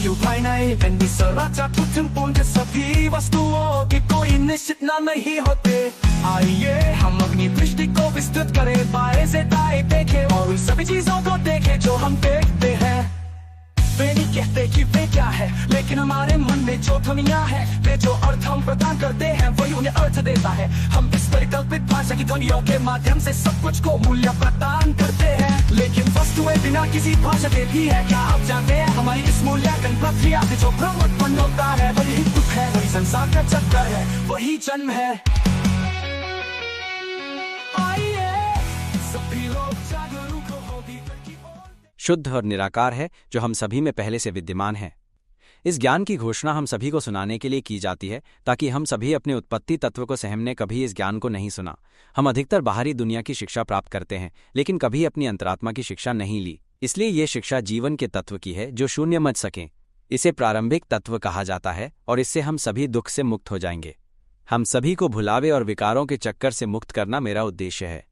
อยู่ภายในเป็นอิสระจากทุกทั้งปวงกับสภีवस्तुओं की कोई निश्चित नाम नहीं होते आइए हम अपनी दृष्टि को विस्तृत करें बाएं से दाएं देखें और उन सभी चीजों को देखें जो हम देखते हैं वे नहीं कहते कि वे क्या है लेकिन हमारे मन में जो ध्वनियाँ है वे जो अर्थ हम प्रदान करते हैं वही उन्हें अर्थ देता है हम इस परिकल्पित भाषा की ध्वनियों के माध्यम से सब कुछ को मूल्य प्रदान करते हैं लेकिन वस्तुएं बिना किसी भाषा के भी है क्या आप जानते हैं हमारी इस मूल्यांकन प्रक्रिया से जो भ्रम उत्पन्न होता है वही दुख है वही संसार का चक्कर है वही जन्म है आइए सभी लोग जागरूक हो भीतर की ओर शुद्ध और निराकार है जो हम सभी में पहले से विद्यमान है। इस ज्ञान की घोषणा हम सभी को सुनाने के लिए की जाती है ताकि हम सभी अपने उत्पत्ति तत्व को सहमने कभी इस ज्ञान को नहीं सुना। हम अधिकतर बाहरी दुनिया की शिक्षा प्राप्त करते हैं लेकिन कभी अपनी अंतरात्मा की शिक्षा नहीं ली, इसलिए ये शिक्षा जीवन के तत्व की है जो शून्य मच सकें। इसे प्रारंभिक तत्व कहा जाता है और इससे हम सभी दुख से मुक्त हो जाएंगे। हम सभी को भुलावे और विकारों के चक्कर से मुक्त करना मेरा उद्देश्य है।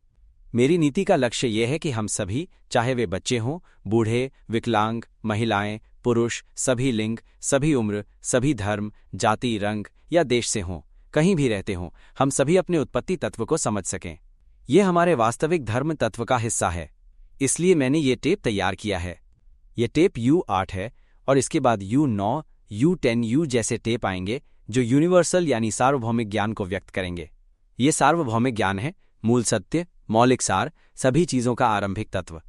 मेरी नीति का लक्ष्य यह है कि हम सभी, चाहे वे बच्चे हों, बूढ़े, विकलांग, महिलाएं, पुरुष, सभी लिंग, सभी उम्र, सभी धर्म, जाति, रंग या देश से हों, कहीं भी रहते हों, हम सभी अपने उत्पत्ति तत्व को समझ सकें। ये हमारे वास्तविक धर्म तत्व का हिस्सा है, इसलिए मैंने ये टेप तैयार किया है। ये टेप U8 है और इसके बाद U9, U10, U जैसे टेप आएंगे जो यूनिवर्सल यानी सार्वभौमिक ज्ञान को व्यक्त करेंगे। ये सार्वभौमिक ज्ञान है, मूल सत्य, मौलिक सार, सभी चीजों का आरंभिक तत्व।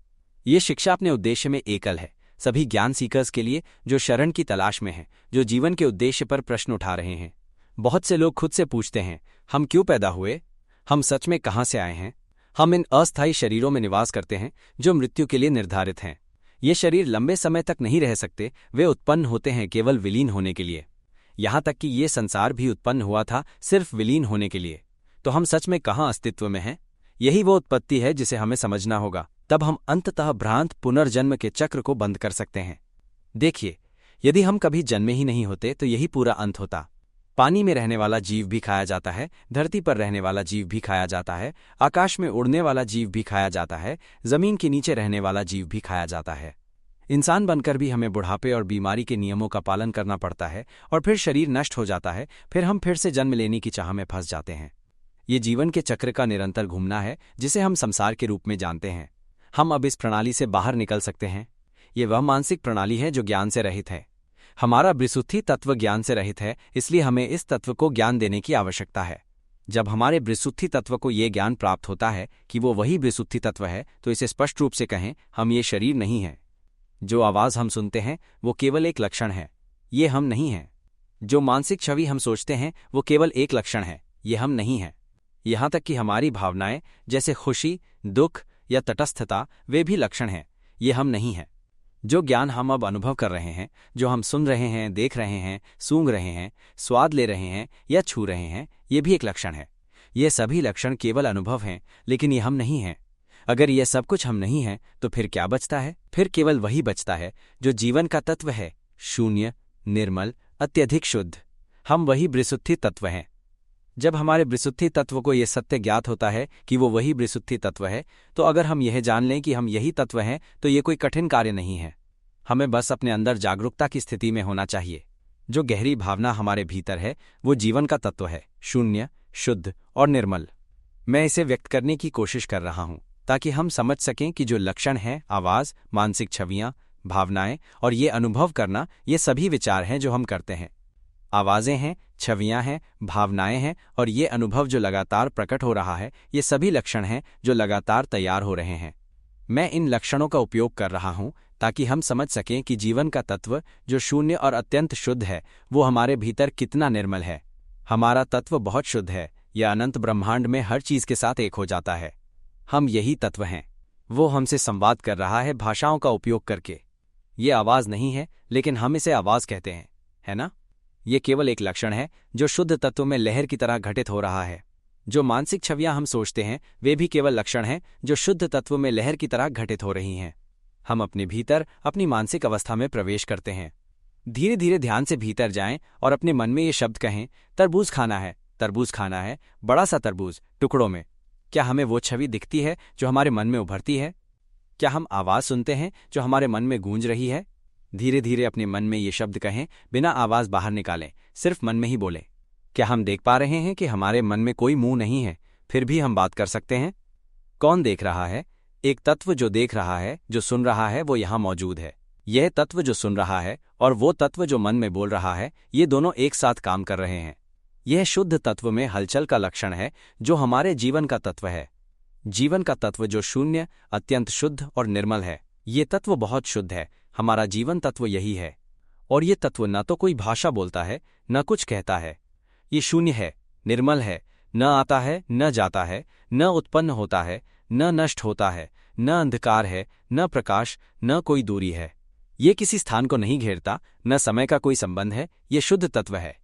ये शिक्षा अपने उद्देश्य में एकल है, सभी ज्ञान सीकर्स के लिए जो शरण की तलाश में हैं, जो जीवन के उद्देश्य पर प्रश्न उठा रहे हैं। बहुत से लोग खुद से पूछते हैं, हम क्यों पैदा हुए, हम सच में कहाँ से आए हैं। हम इन अस्थायी शरीरों में निवास करते हैं जो मृत्यु के लिए निर्धारित हैं। ये शरीर लंबे समय तक नहीं रह सकते, वे उत्पन्न होते हैं केवल विलीन होने के लिए। यहाँ तक कि ये संसार भी उत्पन्न हुआ था सिर्फ विलीन होने के लिए। तो हम सच में कहाँ अस्तित्व में हैं? यही वो उत्पत्ति है जिसे हमें समझना होगा, तब हम अंततः भ्रांत पुनर्जन्म के चक्र को बंद कर सकते हैं। देखिए, यदि हम कभी जन्मे ही नहीं होते तो यही पूरा अंत होता। पानी में रहने वाला जीव भी खाया जाता है, धरती पर रहने वाला जीव भी खाया जाता है, आकाश में उड़ने वाला जीव भी खाया जाता है, जमीन के नीचे रहने वाला जीव भी खाया जाता है। इंसान बनकर भी हमें बुढ़ापे और बीमारी के नियमों का पालन करना पड़ता है और फिर शरीर नष्ट हो जाता है, फिर हम फिर से जन्म लेने की चाह में फंस जाते हैं। ये जीवन के चक्र का निरंतर घूमना है जिसे हम संसार के रूप में जानते हैं। हम अब इस प्रणाली से बाहर निकल सकते हैं। ये वह मानसिक प्रणाली है जो ज्ञान से रहित है। हमारा ब्रिसुत्थि तत्व ज्ञान से रहित है, इसलिए हमें इस तत्व को ज्ञान देने की आवश्यकता है। जब हमारे ब्रिसुत्थि तत्व को ये ज्ञान प्राप्त होता है कि वो वही ब्रिसुत्थि तत्व है, तो इसे स्पष्ट रूप से कहें, हम ये शरीर नहीं हैं। जो आवाज़ हम सुनते हैं वो केवल एक लक्षण है, ये हम नहीं हैं। जो मानसिक छवि हम सोचते हैं वो केवल एक लक्षण है, ये हम नहीं हैं। यहाँ तक कि हमारी भावनाएं जैसे खुशी, दुख या तटस्थता, वे भी लक्षण हैं, ये हम नहीं हैं। जो ज्ञान हम अब अनुभव कर रहे हैं, जो हम सुन रहे हैं, देख रहे हैं, सूंघ रहे हैं, स्वाद ले रहे हैं या छू रहे हैं, ये भी एक लक्षण है। ये सभी लक्षण केवल अनुभव हैं, लेकिन ये हम नहीं हैं। अगर ये सब कुछ हम नहीं हैं तो फिर क्या बचता है? फिर केवल वही बचता है जो जीवन का तत्व है, शून्य, निर्मल, अत्यधिक शुद्ध। हम वही ब्रिसुत्थि तत्व हैं। जब हमारे ब्रिसुत्थि तत्व को यह सत्य ज्ञात होता है कि वो वही ब्रिसुत्थि तत्व है, तो अगर हम यह जान लें कि हम यही तत्व हैं तो ये कोई कठिन कार्य नहीं है। हमें बस अपने अंदर जागरूकता की स्थिति में होना चाहिए। जो गहरी भावना हमारे भीतर है वो जीवन का तत्व है, शून्य, शुद्ध और निर्मल। मैं इसे व्यक्त करने की कोशिश कर रहा हूं ताकि हम समझ सकें कि जो लक्षण हैं, आवाज़, मानसिक छवियां, भावनाएं और ये अनुभव करना, ये सभी विचार हैं जो हम करते हैं। आवाज़ें हैं, छवियां हैं, भावनाएं हैं और ये अनुभव जो लगातार प्रकट हो रहा है, ये सभी लक्षण हैं जो लगातार तैयार हो रहे हैं। मैं इन लक्षणों का उपयोग कर रहा हूं ताकि हम समझ सकें कि जीवन का तत्व जो शून्य और अत्यंत शुद्ध है, वो हमारे भीतर कितना निर्मल है। हमारा तत्व बहुत शुद्ध है, यह अनंत ब्रह्मांड में हर चीज़ के साथ एक हो जाता है। हम यही तत्व हैं। वो हमसे संवाद कर रहा है भाषाओं का उपयोग करके। ये आवाज़ नहीं है, लेकिन हम इसे आवाज़ कहते हैं, है ना? ये केवल एक लक्षण है जो शुद्ध तत्व में लहर की तरह घटित हो रहा है। जो मानसिक छवियां हम सोचते हैं वे भी केवल लक्षण हैं जो शुद्ध तत्व में लहर की तरह घटित हो रही हैं। हम अपने भीतर अपनी मानसिक अवस्था में प्रवेश करते हैं। धीरे धीरे ध्यान से भीतर जाएं और अपने मन में ये शब्द कहें, तरबूज खाना है, तरबूज खाना है, बड़ा सा तरबूज, टुकड़ों में। क्या हमें वो छवि दिखती है जो हमारे मन में उभरती है? क्या हम आवाज़ सुनते हैं जो हमारे मन में गूंज रही है? धीरे धीरे अपने मन में ये शब्द कहें, बिना आवाज बाहर निकालें, सिर्फ मन में ही बोलें। क्या हम देख पा रहे हैं कि हमारे मन में कोई मुंह नहीं है, फिर भी हम बात कर सकते हैं? कौन देख रहा है? एक तत्व जो देख रहा है, जो सुन रहा है, वो यहाँ मौजूद है। यह तत्व जो सुन रहा है और वो तत्व जो मन में बोल रहा है, ये दोनों एक साथ काम कर रहे हैं। यह शुद्ध तत्व में हलचल का लक्षण है, जो हमारे जीवन का तत्व है। जीवन का तत्व जो शून्य, अत्यंत शुद्ध और निर्मल है। ये तत्व बहुत शुद्ध है। हमारा जीवन तत्व यही है। और ये तत्व न तो कोई भाषा बोलता है, न कुछ कहता है। ये शून्य है, निर्मल है, न आता है, न जाता है, न उत्पन्न होता है, न नष्ट होता है, न अंधकार है, न प्रकाश, न कोई दूरी है। ये किसी स्थान को नहीं घेरता, न समय का कोई संबंध है। ये शुद्ध तत्व है।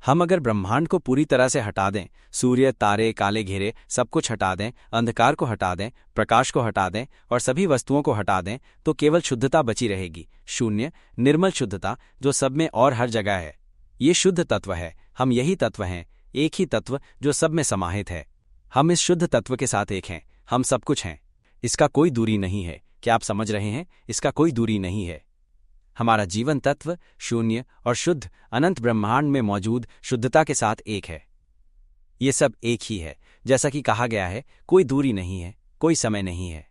हम अगर ब्रह्मांड को पूरी तरह से हटा दें, सूर्य, तारे, काले घेरे, सब कुछ हटा दें, अंधकार को हटा दें, प्रकाश को हटा दें और सभी वस्तुओं को हटा दें, तो केवल शुद्धता बची रहेगी। शून्य, निर्मल शुद्धता, जो सब में और हर जगह है। ये शुद्ध तत्व है। हम यही तत्व हैं, एक ही तत्व जो सब में समाहित है। हम इस शुद्ध तत्व के साथ एक हैं। हम सब कुछ हैं। इसका कोई दूरी नहीं है। क्या आप समझ रहे हैं? इसका कोई दूरी नहीं है। हमारा जीवन तत्व शून्य और शुद्ध अनंत ब्रह्मांड में मौजूद शुद्धता के साथ एक है। ये सब एक ही है। जैसा कि कहा गया है, कोई दूरी नहीं है, कोई समय नहीं है।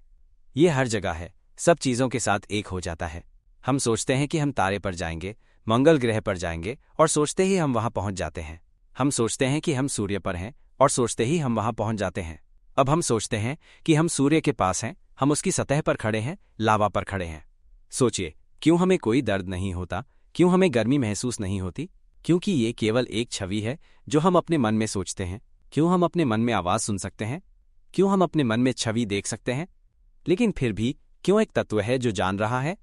ये हर जगह है, सब चीज़ों के साथ एक हो जाता है। हम सोचते हैं कि हम तारे पर जाएंगे, मंगल ग्रह पर जाएंगे, और सोचते ही हम वहां पहुंच जाते हैं। हम सोचते हैं कि हम सूर्य पर हैं, और सोचते ही हम वहां पहुंच जाते हैं। अब हम सोचते हैं कि हम सूर्य के पास हैं, हम उसकी सतह पर खड़े हैं, लावा पर खड़े हैं। सोचिए, क्यों हमें कोई दर्द नहीं होता? क्यों हमें गर्मी महसूस नहीं होती? क्योंकि ये केवल एक छवि है जो हम अपने मन में सोचते हैं। क्यों हम अपने मन में आवाज़ सुन सकते हैं? क्यों हम अपने मन में छवि देख सकते हैं? लेकिन फिर भी क्यों एक तत्व है जो जान रहा है?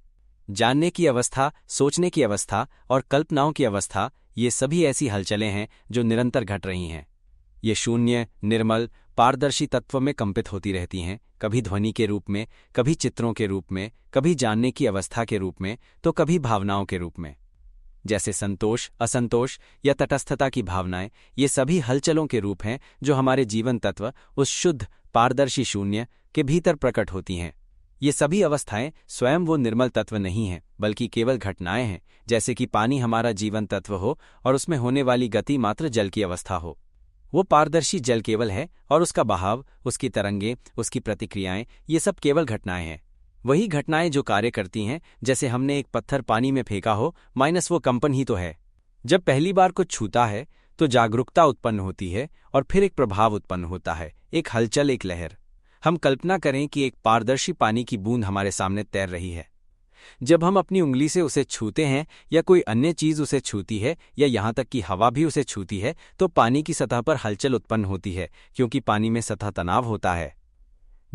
जानने की अवस्था, सोचने की अवस्था और कल्पनाओं की अवस्था, ये सभी ऐसी हलचलें हैं जो निरंतर घट रही हैं। ये शून्य, निर्मल, पारदर्शी तत्व में कंपित होती रहती हैं, कभी ध्वनि के रूप में, कभी चित्रों के रूप में, कभी जानने की अवस्था के रूप में, तो कभी भावनाओं के रूप में। जैसे संतोष, असंतोष या तटस्थता की भावनाएं, ये सभी हलचलों के रूप हैं जो हमारे जीवन तत्व, उस शुद्ध पारदर्शी शून्य के भीतर प्रकट होती हैं। ये सभी अवस्थाएं स्वयं वो निर्मल तत्व नहीं हैं, बल्कि केवल घटनाएं हैं। जैसे कि पानी हमारा जीवन तत्व हो और उसमें होने वाली गति मात्र जल की अवस्था हो। वो पारदर्शी जल केवल है और उसका बहाव, उसकी तरंगें, उसकी प्रतिक्रियाएं, ये सब केवल घटनाएं हैं। वही घटनाएं जो कार्य करती हैं। जैसे हमने एक पत्थर पानी में फेंका हो, माइनस वो कंपन ही तो है। जब पहली बार कुछ छूता है तो जागरूकता उत्पन्न होती है और फिर एक प्रभाव उत्पन्न होता है, एक हलचल, एक लहर। हम कल्पना करें कि एक पारदर्शी पानी की बूंद हमारे सामने तैर रही है। जब हम अपनी उंगली से उसे छूते हैं या कोई अन्य चीज उसे छूती है या यहाँ तक कि हवा भी उसे छूती है, तो पानी की सतह पर हलचल उत्पन्न होती है, क्योंकि पानी में सतह तनाव होता है।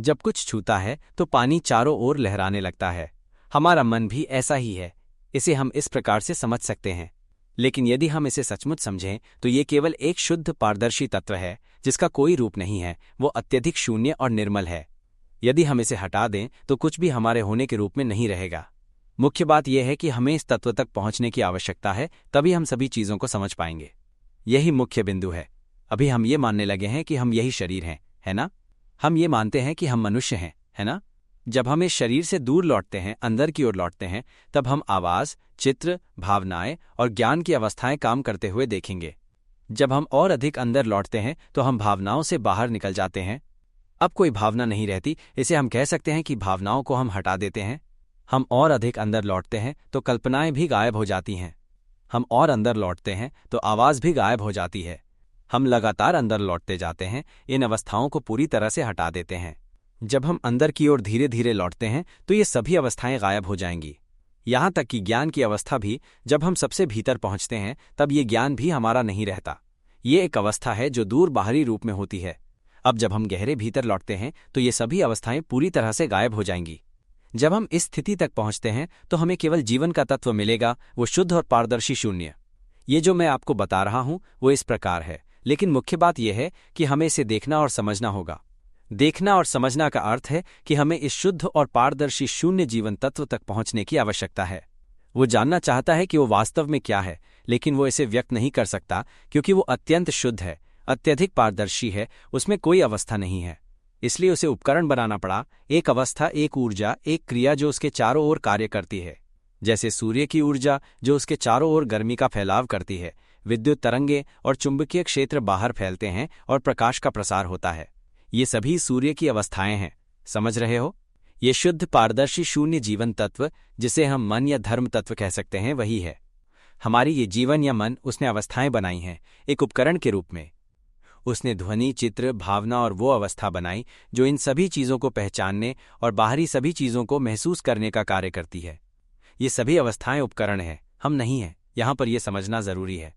जब कुछ छूता है तो पानी चारों ओर लहराने लगता है। हमारा मन भी ऐसा ही है। इसे हम इस प्रकार से समझ सकते हैं। लेकिन यदि हम इसे सचमुच समझें तो ये केवल एक शुद्ध पारदर्शी तत्व है जिसका कोई रूप नहीं है। वो अत्यधिक शून्य और निर्मल है। यदि हम इसे हटा दें तो कुछ भी हमारे होने के रूप में नहीं रहेगा। मुख्य बात यह है कि हमें इस तत्व तक पहुंचने की आवश्यकता है, तभी हम सभी चीजों को समझ पाएंगे। यही मुख्य बिंदु है। अभी हम ये मानने लगे हैं कि हम यही शरीर हैं, है ना? हम ये मानते हैं कि हम मनुष्य हैं, है ना? जब हम इस शरीर से दूर लौटते हैं, अंदर की ओर लौटते हैं, तब हम आवाज, चित्र, भावनाएं और ज्ञान की अवस्थाएं काम करते हुए देखेंगे। जब हम और अधिक अंदर लौटते हैं तो हम भावनाओं से बाहर निकल जाते हैं। अब कोई भावना नहीं रहती। इसे हम कह सकते हैं कि भावनाओं को हम हटा देते हैं। हम और अधिक अंदर लौटते हैं तो कल्पनाएं भी गायब हो जाती हैं। हम और अंदर लौटते हैं तो आवाज भी गायब हो जाती है। हम लगातार अंदर लौटते जाते हैं, इन अवस्थाओं को पूरी तरह से हटा देते हैं। जब हम अंदर की ओर धीरे धीरे लौटते हैं तो ये सभी अवस्थाएं गायब हो जाएंगी। यहाँ तक कि ज्ञान की अवस्था भी। जब हम सबसे भीतर पहुँचते हैं तब ये ज्ञान भी हमारा नहीं रहता। ये एक अवस्था है जो दूर बाहरी रूप में होती है। अब जब हम गहरे भीतर लौटते हैं तो ये सभी अवस्थाएं पूरी तरह से गायब हो जाएंगी। जब हम इस स्थिति तक पहुंचते हैं तो हमें केवल जीवन का तत्व मिलेगा, वो शुद्ध और पारदर्शी शून्य। ये जो मैं आपको बता रहा हूं वो इस प्रकार है, लेकिन मुख्य बात यह है कि हमें इसे देखना और समझना होगा। देखना और समझना का अर्थ है कि हमें इस शुद्ध और पारदर्शी शून्य जीवन तत्व तक पहुंचने की आवश्यकता है। वो जानना चाहता है कि वो वास्तव में क्या है, लेकिन वो इसे व्यक्त नहीं कर सकता क्योंकि वो अत्यंत शुद्ध है, अत्यधिक पारदर्शी है, उसमें कोई अवस्था नहीं है। इसलिए उसे उपकरण बनाना पड़ा, एक अवस्था, एक ऊर्जा, एक क्रिया जो उसके चारों ओर कार्य करती है। जैसे सूर्य की ऊर्जा जो उसके चारों ओर गर्मी का फैलाव करती है, विद्युत तरंगे और चुंबकीय क्षेत्र बाहर फैलते हैं और प्रकाश का प्रसार होता है। ये सभी सूर्य की अवस्थाएं हैं। समझ रहे हो? ये शुद्ध पारदर्शी शून्य जीवन तत्व, जिसे हम मन या धर्म तत्व कह सकते हैं, वही है। हमारी ये जीवन या मन उसने अवस्थाएं बनाई हैं, एक उपकरण के रूप में। उसने ध्वनि, चित्र, भावना और वो अवस्था बनाई जो इन सभी चीज़ों को पहचानने और बाहरी सभी चीज़ों को महसूस करने का कार्य करती है। ये सभी अवस्थाएं उपकरण हैं, हम नहीं हैं। यहाँ पर यह समझना जरूरी है,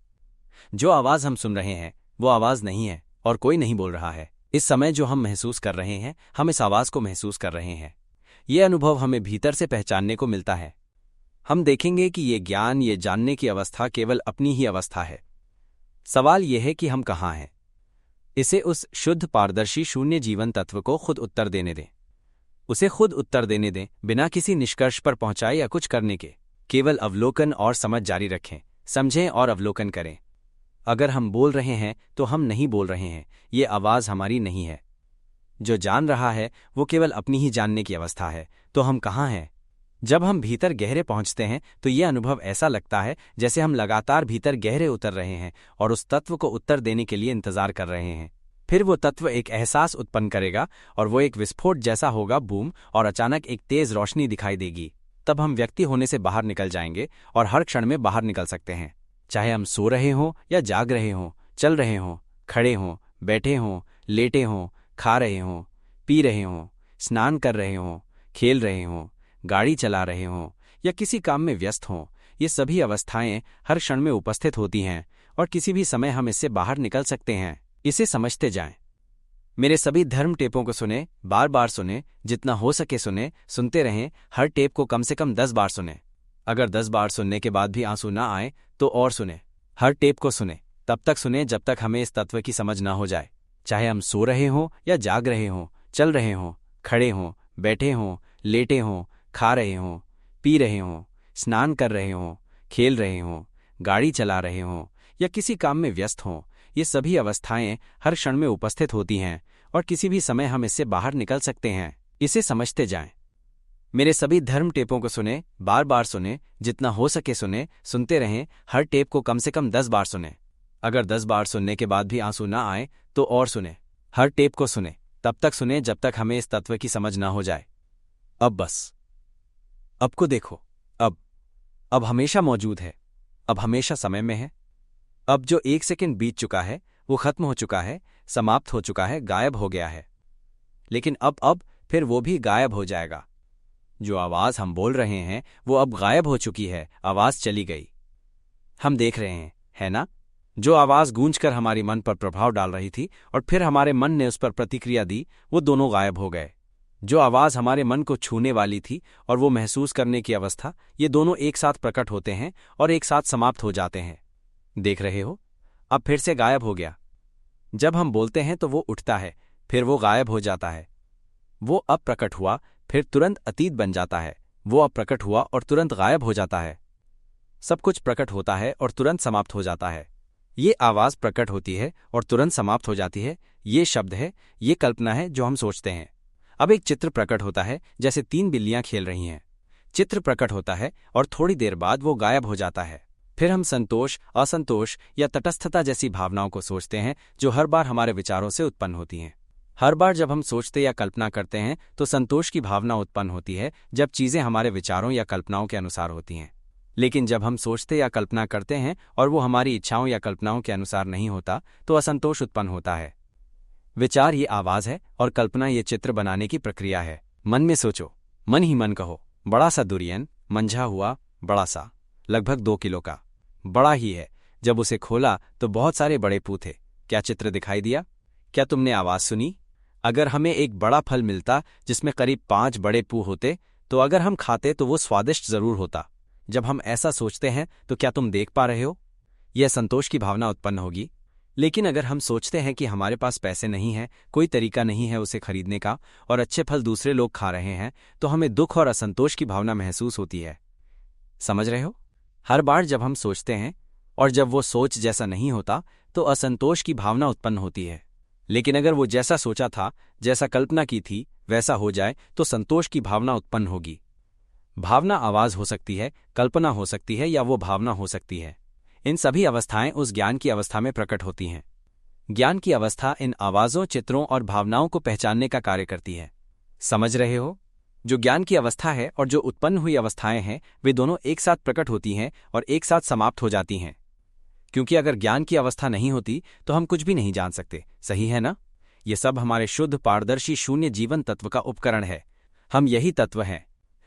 जो आवाज़ हम सुन रहे हैं वो आवाज़ नहीं है और कोई नहीं बोल रहा है। इस समय जो हम महसूस कर रहे हैं, हम इस आवाज़ को महसूस कर रहे हैं। ये अनुभव हमें भीतर से पहचानने को मिलता है। हम देखेंगे कि ये ज्ञान, ये जानने की अवस्था केवल अपनी ही अवस्था है। सवाल यह है कि हम कहाँ हैं। इसे उस शुद्ध पारदर्शी शून्य जीवन तत्व को खुद उत्तर देने दें। उसे खुद उत्तर देने दें, बिना किसी निष्कर्ष पर पहुंचाए या कुछ करने के। केवल अवलोकन और समझ जारी रखें, समझें और अवलोकन करें। अगर हम बोल रहे हैं तो हम नहीं बोल रहे हैं, ये आवाज़ हमारी नहीं है। जो जान रहा है वो केवल अपनी ही जानने की अवस्था है। तो हम कहाँ हैं? जब हम भीतर गहरे पहुंचते हैं तो ये अनुभव ऐसा लगता है जैसे हम लगातार भीतर गहरे उतर रहे हैं और उस तत्व को उत्तर देने के लिए इंतजार कर रहे हैं। फिर वो तत्व एक एहसास उत्पन्न करेगा और वो एक विस्फोट जैसा होगा, बूम, और अचानक एक तेज रोशनी दिखाई देगी। तब हम व्यक्ति होने से बाहर निकल जाएंगे और हर क्षण में बाहर निकल सकते हैं। चाहे हम सो रहे हों या जाग रहे हों, चल रहे हों, खड़े हों, बैठे हों, लेटे हों, खा रहे हों, पी रहे हों, स्नान कर रहे हों, खेल रहे हों, गाड़ी चला रहे हों या किसी काम में व्यस्त हों, ये सभी अवस्थाएं हर क्षण में उपस्थित होती हैं और किसी भी समय हम इससे बाहर निकल सकते हैं। इसे समझते जाएं। मेरे सभी धर्म टेपों को सुने, बार बार सुने, जितना हो सके सुने, सुनते रहें। हर टेप को कम से कम 10 बार सुने। अगर 10 बार सुनने के बाद भी आंसू ना आए तो और सुने। हर टेप को सुने, तब तक सुने जब तक हमें इस तत्व की समझ ना हो जाए। चाहे हम सो रहे हों या जाग रहे हों, चल रहे हों, खड़े हों, बैठे हों, लेटे हों, खा रहे हों, पी रहे हों, स्नान कर रहे हों, खेल रहे हों, गाड़ी चला रहे हों या किसी काम में व्यस्त हों, ये सभी अवस्थाएं हर क्षण में उपस्थित होती हैं और किसी भी समय हम इससे बाहर निकल सकते हैं। इसे समझते जाएं। मेरे सभी धर्म टेपों को सुने, बार बार सुने, जितना हो सके सुने, सुनते रहें। हर टेप को कम से कम 10 बार सुने। अगर 10 बार सुनने के बाद भी आंसू ना आए तो और सुने। हर टेप को सुने, तब तक सुने जब तक हमें इस तत्व की समझ ना हो जाए। अब बस, अब को देखो। अब हमेशा मौजूद है, अब हमेशा समय में है। अब जो 1 सेकंड बीत चुका है वो खत्म हो चुका है, समाप्त हो चुका है, गायब हो गया है। लेकिन अब फिर वो भी गायब हो जाएगा। जो आवाज़ हम बोल रहे हैं वो अब गायब हो चुकी है, आवाज़ चली गई। हम देख रहे हैं, है ना? जो आवाज़ गूंजकर हमारी मन पर प्रभाव डाल रही थी और फिर हमारे मन ने उस पर प्रतिक्रिया दी, वो दोनों गायब हो गए। जो आवाज़ हमारे मन को छूने वाली थी और वो महसूस करने की अवस्था, ये दोनों एक साथ प्रकट होते हैं और एक साथ समाप्त हो जाते हैं। देख रहे हो? अब फिर से गायब हो गया। जब हम बोलते हैं तो वो उठता है, फिर वो गायब हो जाता है। वो अब प्रकट हुआ, फिर तुरंत अतीत बन जाता है। वो अब प्रकट हुआ और तुरंत गायब हो जाता है। सब कुछ प्रकट होता है और तुरंत समाप्त हो जाता है। ये आवाज़ प्रकट होती है और तुरंत समाप्त हो जाती है। ये शब्द है, ये कल्पना है जो हम सोचते हैं। अब एक चित्र प्रकट होता है, जैसे 3 बिल्लियां खेल रही हैं। चित्र प्रकट होता है और थोड़ी देर बाद वो गायब हो जाता है। फिर हम संतोष, असंतोष या तटस्थता जैसी भावनाओं को सोचते हैं, जो हर बार हमारे विचारों से उत्पन्न होती हैं। हर बार जब हम सोचते या कल्पना करते हैं तो संतोष की भावना उत्पन्न होती है, जब चीज़ें हमारे विचारों या कल्पनाओं के अनुसार होती हैं। लेकिन जब हम सोचते या कल्पना करते हैं और वो हमारी इच्छाओं या कल्पनाओं के अनुसार नहीं होता तो असंतोष उत्पन्न होता है। विचार ये आवाज़ है और कल्पना ये चित्र बनाने की प्रक्रिया है। मन में सोचो, मन ही मन कहो। बड़ा सा दुरियन, मंझा हुआ, बड़ा सा, लगभग 2 किलो का, बड़ा ही है। जब उसे खोला तो बहुत सारे बड़े पू थे। क्या चित्र दिखाई दिया? क्या तुमने आवाज़ सुनी? अगर हमें एक बड़ा फल मिलता जिसमें करीब 5 बड़े पू होते, तो अगर हम खाते तो वो स्वादिष्ट जरूर होता। जब हम ऐसा सोचते हैं तो क्या तुम देख पा रहे हो? यह संतोष की भावना उत्पन्न होगी। लेकिन अगर हम सोचते हैं कि हमारे पास पैसे नहीं हैं, कोई तरीका नहीं है उसे खरीदने का और अच्छे फल दूसरे लोग खा रहे हैं, तो हमें दुख और असंतोष की भावना महसूस होती है। समझ रहे हो? हर बार जब हम सोचते हैं और जब वो सोच जैसा नहीं होता तो असंतोष की भावना उत्पन्न होती है। लेकिन अगर वो जैसा सोचा था, जैसा कल्पना की थी, वैसा हो जाए तो संतोष की भावना उत्पन्न होगी। भावना आवाज हो सकती है, कल्पना हो सकती है या वो भावना हो सकती है। इन सभी अवस्थाएं उस ज्ञान की अवस्था में प्रकट होती हैं। ज्ञान की अवस्था इन आवाजों, चित्रों और भावनाओं को पहचानने का कार्य करती है। समझ रहे हो? जो ज्ञान की अवस्था है और जो उत्पन्न हुई अवस्थाएं हैं, वे दोनों एक साथ प्रकट होती हैं और एक साथ समाप्त हो जाती हैं। क्योंकि अगर ज्ञान की अवस्था नहीं होती तो हम कुछ भी नहीं जान सकते, सही है ना? ये सब हमारे शुद्ध, पारदर्शी, शून्य जीवन तत्व का उपकरण है। हम यही तत्व हैं।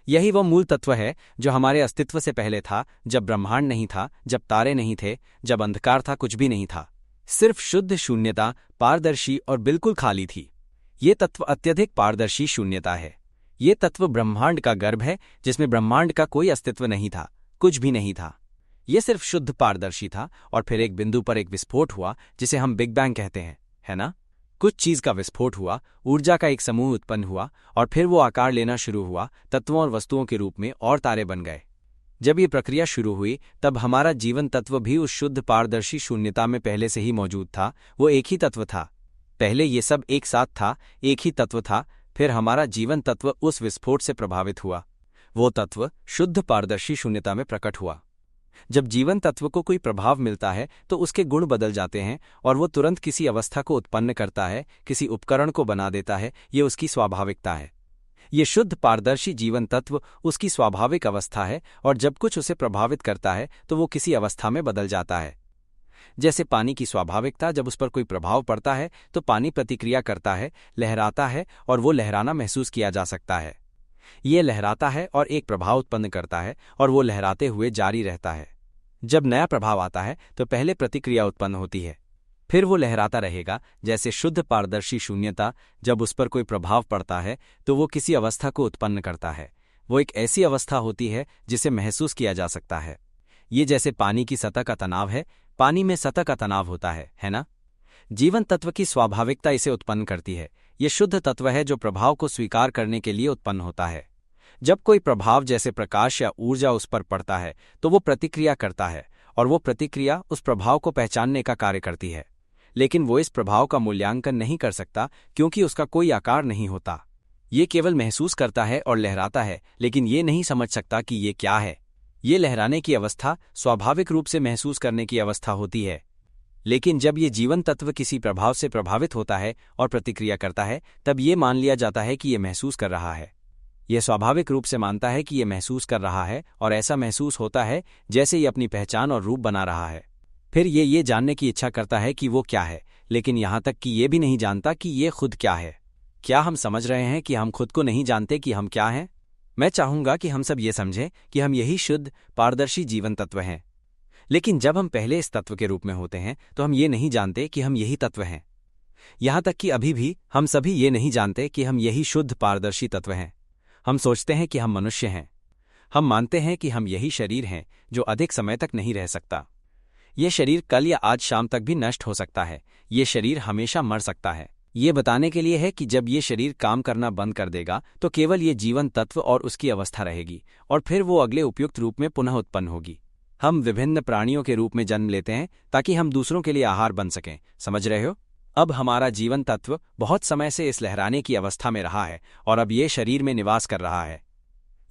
यही वो मूल तत्व है जो हमारे अस्तित्व से पहले था, जब ब्रह्मांड नहीं था, जब तारे नहीं थे, जब अंधकार था, कुछ भी नहीं था। सिर्फ शुद्ध शून्यता, पारदर्शी और बिल्कुल खाली थी। ये तत्व अत्यधिक पारदर्शी शून्यता है। ये तत्व ब्रह्मांड का गर्भ है, जिसमें ब्रह्मांड का कोई अस्तित्व नहीं था, कुछ भी नहीं था। ये सिर्फ शुद्ध पारदर्शी था और फिर एक बिंदु पर एक विस्फोट हुआ, जिसे हम बिग बैंग कहते हैं, है ना? कुछ चीज का विस्फोट हुआ, ऊर्जा का एक समूह उत्पन्न हुआ और फिर वो आकार लेना शुरू हुआ, तत्वों और वस्तुओं के रूप में, और तारे बन गए। जब ये प्रक्रिया शुरू हुई तब हमारा जीवन तत्व भी उस शुद्ध पारदर्शी शून्यता में पहले से ही मौजूद था। वो एक ही तत्व था। पहले ये सब एक साथ था, एक ही तत्व था। फिर हमारा जीवन तत्व उस विस्फोट से प्रभावित हुआ। वो तत्व शुद्ध पारदर्शी शून्यता में प्रकट हुआ। जब जीवन तत्व को कोई प्रभाव मिलता है तो उसके गुण बदल जाते हैं और वो तुरंत किसी अवस्था को उत्पन्न करता है, किसी उपकरण को बना देता है। ये उसकी स्वाभाविकता है। ये शुद्ध पारदर्शी जीवन तत्व उसकी स्वाभाविक अवस्था है और जब कुछ उसे प्रभावित करता है तो वो किसी अवस्था में बदल जाता है। जैसे पानी की स्वाभाविकता, जब उस पर कोई प्रभाव पड़ता है तो पानी प्रतिक्रिया करता है, लहराता है और वो लहराना महसूस किया जा सकता है। ये लहराता है और एक प्रभाव उत्पन्न करता है और वो लहराते हुए जारी रहता है। जब नया प्रभाव आता है तो पहले प्रतिक्रिया उत्पन्न होती है, फिर वो लहराता रहेगा। जैसे शुद्ध पारदर्शी शून्यता, जब उस पर कोई प्रभाव पड़ता है तो वो किसी अवस्था को उत्पन्न करता है। वो एक ऐसी अवस्था होती है जिसे महसूस किया जा सकता है। ये जैसे पानी की सतह का तनाव है, पानी में सतह का तनाव होता है ना? जीवन तत्व की स्वाभाविकता इसे उत्पन्न करती है। ये शुद्ध तत्व है जो प्रभाव को स्वीकार करने के लिए उत्पन्न होता है। जब कोई प्रभाव जैसे प्रकाश या ऊर्जा उस पर पड़ता है तो वो प्रतिक्रिया करता है और वो प्रतिक्रिया उस प्रभाव को पहचानने का कार्य करती है। लेकिन वो इस प्रभाव का मूल्यांकन नहीं कर सकता क्योंकि उसका कोई आकार नहीं होता। ये केवल महसूस करता है और लहराता है, लेकिन ये नहीं समझ सकता कि ये क्या है। ये लहराने की अवस्था स्वाभाविक रूप से महसूस करने की अवस्था होती है। लेकिन जब ये जीवन तत्व किसी प्रभाव से प्रभावित होता है और प्रतिक्रिया करता है, तब ये मान लिया जाता है कि ये महसूस कर रहा है। यह स्वाभाविक रूप से मानता है कि ये महसूस कर रहा है और ऐसा महसूस होता है जैसे ये अपनी पहचान और रूप बना रहा है। फिर ये जानने की इच्छा करता है कि वो क्या है, लेकिन यहाँ तक कि ये भी नहीं जानता कि ये खुद क्या है। क्या हम समझ रहे हैं कि हम खुद को नहीं जानते कि हम क्या हैं? मैं चाहूंगा कि हम सब ये समझें कि हम यही शुद्ध पारदर्शी जीवन तत्व हैं। लेकिन जब हम पहले इस तत्व के रूप में होते हैं तो हम ये नहीं जानते कि हम यही तत्व हैं। यहाँ तक कि अभी भी हम सभी ये नहीं जानते कि हम यही शुद्ध पारदर्शी तत्व हैं। हम सोचते हैं कि हम मनुष्य हैं। हम मानते हैं कि हम यही शरीर हैं जो अधिक समय तक नहीं रह सकता। ये शरीर कल या आज शाम तक भी नष्ट हो सकता है। ये शरीर हमेशा मर सकता है। ये बताने के लिए है कि जब ये शरीर काम करना बंद कर देगा तो केवल ये जीवन तत्व और उसकी अवस्था रहेगी और फिर वो अगले उपयुक्त रूप में पुनः उत्पन्न होगी। हम विभिन्न प्राणियों के रूप में जन्म लेते हैं ताकि हम दूसरों के लिए आहार बन सकें। समझ रहे हो? अब हमारा जीवन तत्व बहुत समय से इस लहराने की अवस्था में रहा है और अब ये शरीर में निवास कर रहा है।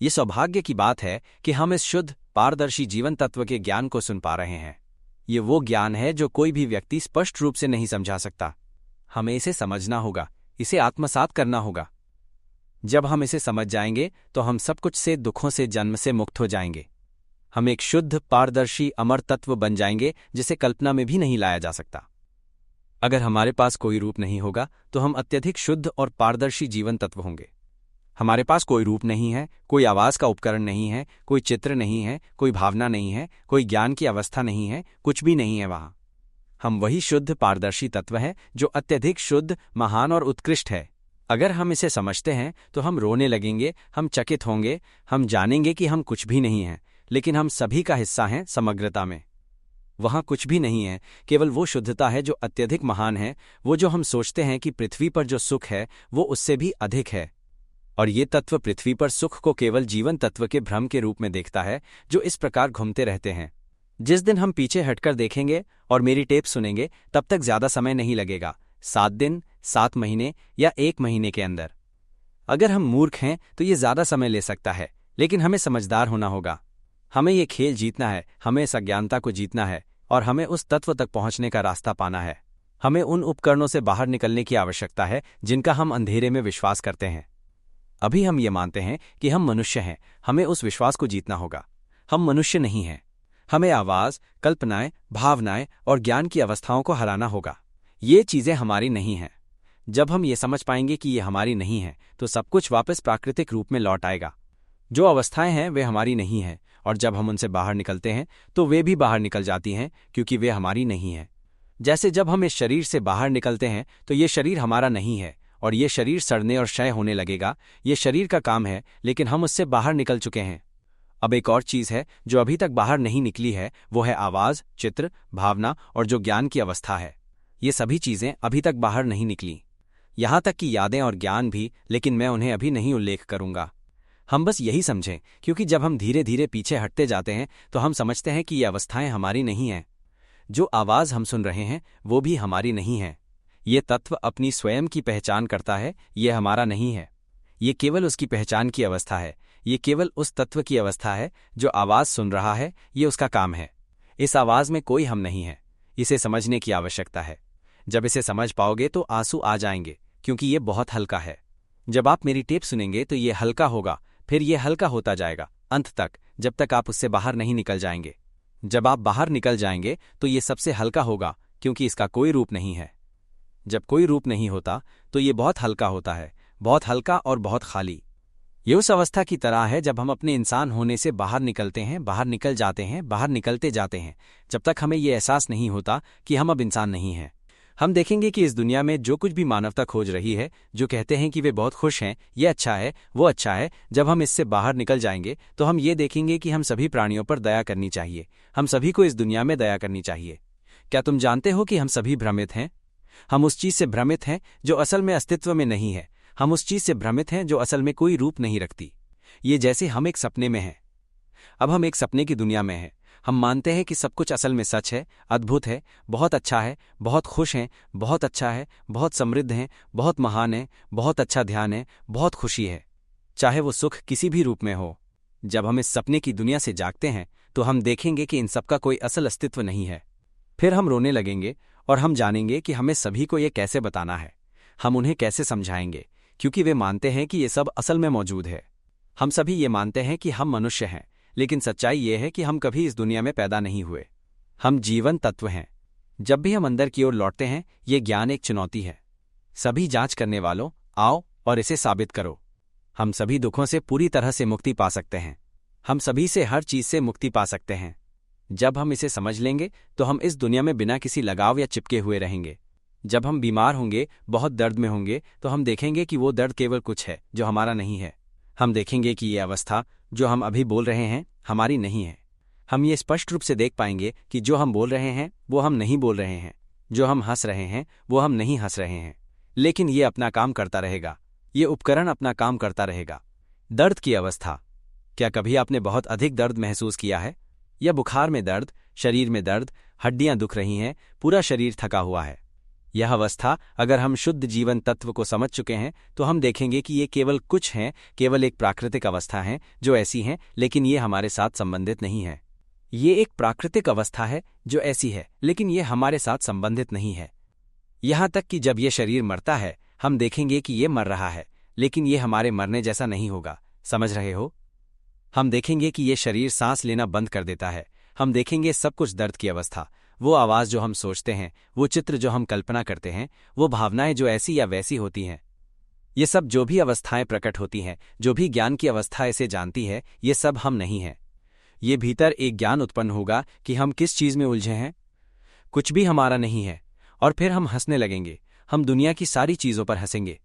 ये सौभाग्य की बात है कि हम इस शुद्ध पारदर्शी जीवन तत्व के ज्ञान को सुन पा रहे हैं। ये वो ज्ञान है जो कोई भी व्यक्ति स्पष्ट रूप से नहीं समझा सकता। हमें इसे समझना होगा, इसे आत्मसात करना होगा। जब हम इसे समझ जाएंगे तो हम सब कुछ से, दुखों से, जन्म से मुक्त हो जाएंगे। हम एक शुद्ध पारदर्शी अमर तत्व बन जाएंगे जिसे कल्पना में भी नहीं लाया जा सकता। अगर हमारे पास कोई रूप नहीं होगा तो हम अत्यधिक शुद्ध और पारदर्शी जीवन तत्व होंगे। हमारे पास कोई रूप नहीं है, कोई आवाज का उपकरण नहीं है, कोई चित्र नहीं है, कोई भावना नहीं है, कोई ज्ञान की अवस्था नहीं है, कुछ भी नहीं है वहां। हम वही शुद्ध पारदर्शी तत्व है जो अत्यधिक शुद्ध, महान और उत्कृष्ट है। अगर हम इसे समझते हैं तो हम रोने लगेंगे, हम चकित होंगे, हम जानेंगे कि हम कुछ भी नहीं हैं, लेकिन हम सभी का हिस्सा हैं समग्रता में। वहां कुछ भी नहीं है, केवल वो शुद्धता है जो अत्यधिक महान है। वो जो हम सोचते हैं कि पृथ्वी पर जो सुख है वो उससे भी अधिक है। और ये तत्व पृथ्वी पर सुख को केवल जीवन तत्व के भ्रम के रूप में देखता है जो इस प्रकार घूमते रहते हैं। जिस दिन हम पीछे हटकर देखेंगे और मेरी टेप सुनेंगे तब तक ज्यादा समय नहीं लगेगा, 7 दिन, 7 महीने या 1 महीने के अंदर। अगर हम मूर्ख हैं तो ये ज्यादा समय ले सकता है, लेकिन हमें समझदार होना होगा। हमें ये खेल जीतना है, हमें इस अज्ञानता को जीतना है और हमें उस तत्व तक पहुंचने का रास्ता पाना है। हमें उन उपकरणों से बाहर निकलने की आवश्यकता है जिनका हम अंधेरे में विश्वास करते हैं। अभी हम ये मानते हैं कि हम मनुष्य हैं, हमें उस विश्वास को जीतना होगा। हम मनुष्य नहीं हैं। हमें आवाज, कल्पनाएं, भावनाएं और ज्ञान की अवस्थाओं को हराना होगा। ये चीजें हमारी नहीं हैं। जब हम ये समझ पाएंगे कि ये हमारी नहीं है तो सब कुछ वापस प्राकृतिक रूप में लौट आएगा। जो अवस्थाएं हैं वे हमारी नहीं हैं, और जब हम उनसे बाहर निकलते हैं तो वे भी बाहर निकल जाती हैं क्योंकि वे हमारी नहीं हैं। जैसे जब हम इस शरीर से बाहर निकलते हैं तो ये शरीर हमारा नहीं है और ये शरीर सड़ने और क्षय होने लगेगा। ये शरीर का काम है, लेकिन हम उससे बाहर निकल चुके हैं। अब एक और चीज है जो अभी तक बाहर नहीं निकली है, वो है आवाज, चित्र, भावना और जो ज्ञान की अवस्था है। ये सभी चीजें अभी तक बाहर नहीं निकली, यहां तक कि यादें और ज्ञान भी, लेकिन मैं उन्हें अभी नहीं उल्लेख करूंगा। हम बस यही समझें, क्योंकि जब हम धीरे धीरे पीछे हटते जाते हैं तो हम समझते हैं कि ये अवस्थाएं हमारी नहीं हैं। जो आवाज हम सुन रहे हैं वो भी हमारी नहीं है। ये तत्व अपनी स्वयं की पहचान करता है, ये हमारा नहीं है। ये केवल उसकी पहचान की अवस्था है। ये केवल उस तत्व की अवस्था है जो आवाज सुन रहा है, ये उसका काम है। इस आवाज में कोई हम नहीं है। इसे समझने की आवश्यकता है। जब इसे समझ पाओगे तो आंसू आ जाएंगे, क्योंकि ये बहुत हल्का है। जब आप मेरी टेप सुनेंगे तो ये हल्का होगा, फिर ये हल्का होता जाएगा अंत तक, जब तक आप उससे बाहर नहीं निकल जाएंगे। जब आप बाहर निकल जाएंगे तो ये सबसे हल्का होगा, क्योंकि इसका कोई रूप नहीं है। जब कोई रूप नहीं होता तो ये बहुत हल्का होता है, बहुत हल्का और बहुत खाली। ये उस अवस्था की तरह है जब हम अपने इंसान होने से बाहर निकलते हैं, बाहर निकल जाते हैं, बाहर निकलते जाते हैं, जब तक हमें ये एहसास नहीं होता कि हम अब इंसान नहीं हैं। हम देखेंगे कि इस दुनिया में जो कुछ भी मानवता खोज रही है, जो कहते हैं कि वे बहुत खुश हैं, ये अच्छा है, वो अच्छा है, जब हम इससे बाहर निकल जाएंगे तो हम ये देखेंगे कि हम सभी प्राणियों पर दया करनी चाहिए। हम सभी को इस दुनिया में दया करनी चाहिए। क्या तुम जानते हो कि हम सभी भ्रमित हैं? हम उस चीज से भ्रमित हैं जो असल में अस्तित्व में नहीं है। हम उस चीज से भ्रमित हैं जो असल में कोई रूप नहीं रखती। ये जैसे हम एक सपने में हैं। अब हम एक सपने की दुनिया में हैं। हम मानते हैं कि सब कुछ असल में सच है, अद्भुत है, बहुत अच्छा है, बहुत खुश हैं, बहुत अच्छा है, बहुत समृद्ध हैं, बहुत महान है, बहुत अच्छा ध्यान है, बहुत खुशी है, चाहे वो सुख किसी भी रूप में हो। जब हम इस सपने की दुनिया से जागते हैं तो हम देखेंगे कि इन सब का कोई असल अस्तित्व नहीं है। फिर हम रोने लगेंगे और हम जानेंगे कि हमें सभी को ये कैसे बताना है, हम उन्हें कैसे समझाएंगे, क्योंकि वे मानते हैं कि ये सब असल में मौजूद है। हम सभी ये मानते हैं कि हम मनुष्य हैं, लेकिन सच्चाई ये है कि हम कभी इस दुनिया में पैदा नहीं हुए। हम जीवन तत्व हैं। जब भी हम अंदर की ओर लौटते हैं, ये ज्ञान एक चुनौती है। सभी जांच करने वालों, आओ और इसे साबित करो। हम सभी दुखों से पूरी तरह से मुक्ति पा सकते हैं। हम सभी से हर चीज से मुक्ति पा सकते हैं। जब हम इसे समझ लेंगे तो हम इस दुनिया में बिना किसी लगाव या चिपके हुए रहेंगे। जब हम बीमार होंगे, बहुत दर्द में होंगे, तो हम देखेंगे कि वो दर्द केवल कुछ है जो हमारा नहीं है। हम देखेंगे कि ये अवस्था जो हम अभी बोल रहे हैं हमारी नहीं है। हम ये स्पष्ट रूप से देख पाएंगे कि जो हम बोल रहे हैं वो हम नहीं बोल रहे हैं, जो हम हंस रहे हैं वो हम नहीं हंस रहे हैं, लेकिन ये अपना काम करता रहेगा। ये उपकरण अपना काम करता रहेगा। दर्द की अवस्था। क्या कभी आपने बहुत अधिक दर्द महसूस किया है? या बुखार में दर्द, शरीर में दर्द, हड्डियां दुख रही हैं, पूरा शरीर थका हुआ है। यह अवस्था, अगर हम शुद्ध जीवन तत्व को समझ चुके हैं तो हम देखेंगे कि ये केवल कुछ हैं, केवल एक प्राकृतिक अवस्था है जो ऐसी हैं, लेकिन ये हमारे साथ संबंधित नहीं है। ये एक प्राकृतिक अवस्था है जो ऐसी है, लेकिन ये हमारे साथ संबंधित नहीं है। यहां तक कि जब ये शरीर मरता है हम देखेंगे कि ये मर रहा है, लेकिन ये हमारे मरने जैसा नहीं होगा। समझ रहे हो? हम देखेंगे कि ये शरीर सांस लेना बंद कर देता है। हम देखेंगे सब कुछ दर्द की अवस्था, वो आवाज जो हम सोचते हैं, वो चित्र जो हम कल्पना करते हैं, वो भावनाएं जो ऐसी या वैसी होती हैं। ये सब जो भी अवस्थाएं प्रकट होती हैं, जो भी ज्ञान की अवस्था इसे जानती है, ये सब हम नहीं हैं। ये भीतर एक ज्ञान उत्पन्न होगा कि हम किस चीज में उलझे हैं। कुछ भी हमारा नहीं है। और फिर हम हंसने लगेंगे। हम दुनिया की सारी चीजों पर हंसेंगे।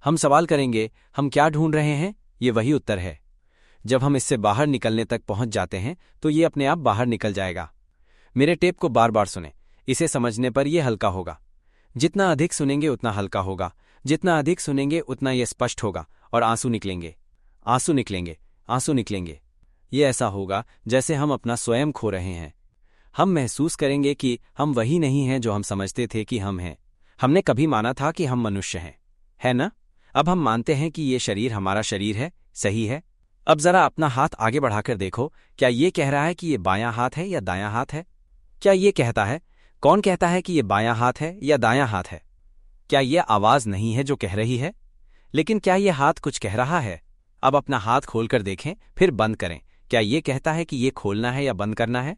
हम सवाल करेंगे, हम क्या ढूंढ रहे हैं? ये वही उत्तर है। जब हम इससे बाहर निकलने तक पहुंच जाते हैं तो ये अपने आप बाहर निकल जाएगा। मेरे टेप को बार बार सुने। इसे समझने पर यह हल्का होगा। जितना अधिक सुनेंगे उतना हल्का होगा। जितना अधिक सुनेंगे उतना यह स्पष्ट होगा और आंसू निकलेंगे, आंसू निकलेंगे, आंसू निकलेंगे। ये ऐसा होगा जैसे हम अपना स्वयं खो रहे हैं। हम महसूस करेंगे कि हम वही नहीं हैं जो हम समझते थे कि हम हैं। हमने कभी माना था कि हम मनुष्य हैं, है ना? अब हम मानते हैं कि ये शरीर हमारा शरीर है। सही है। अब जरा अपना हाथ आगे बढ़ाकर देखो, क्या ये कह रहा है कि ये बायां हाथ है या दायां हाथ है? क्या ये कहता है? कौन कहता है कि ये बायां हाथ है या दायां हाथ है? क्या ये आवाज नहीं है जो कह रही है? लेकिन क्या ये हाथ कुछ कह रहा है? अब अपना हाथ खोलकर देखें, फिर बंद करें। क्या ये कहता है कि ये खोलना है या बंद करना है?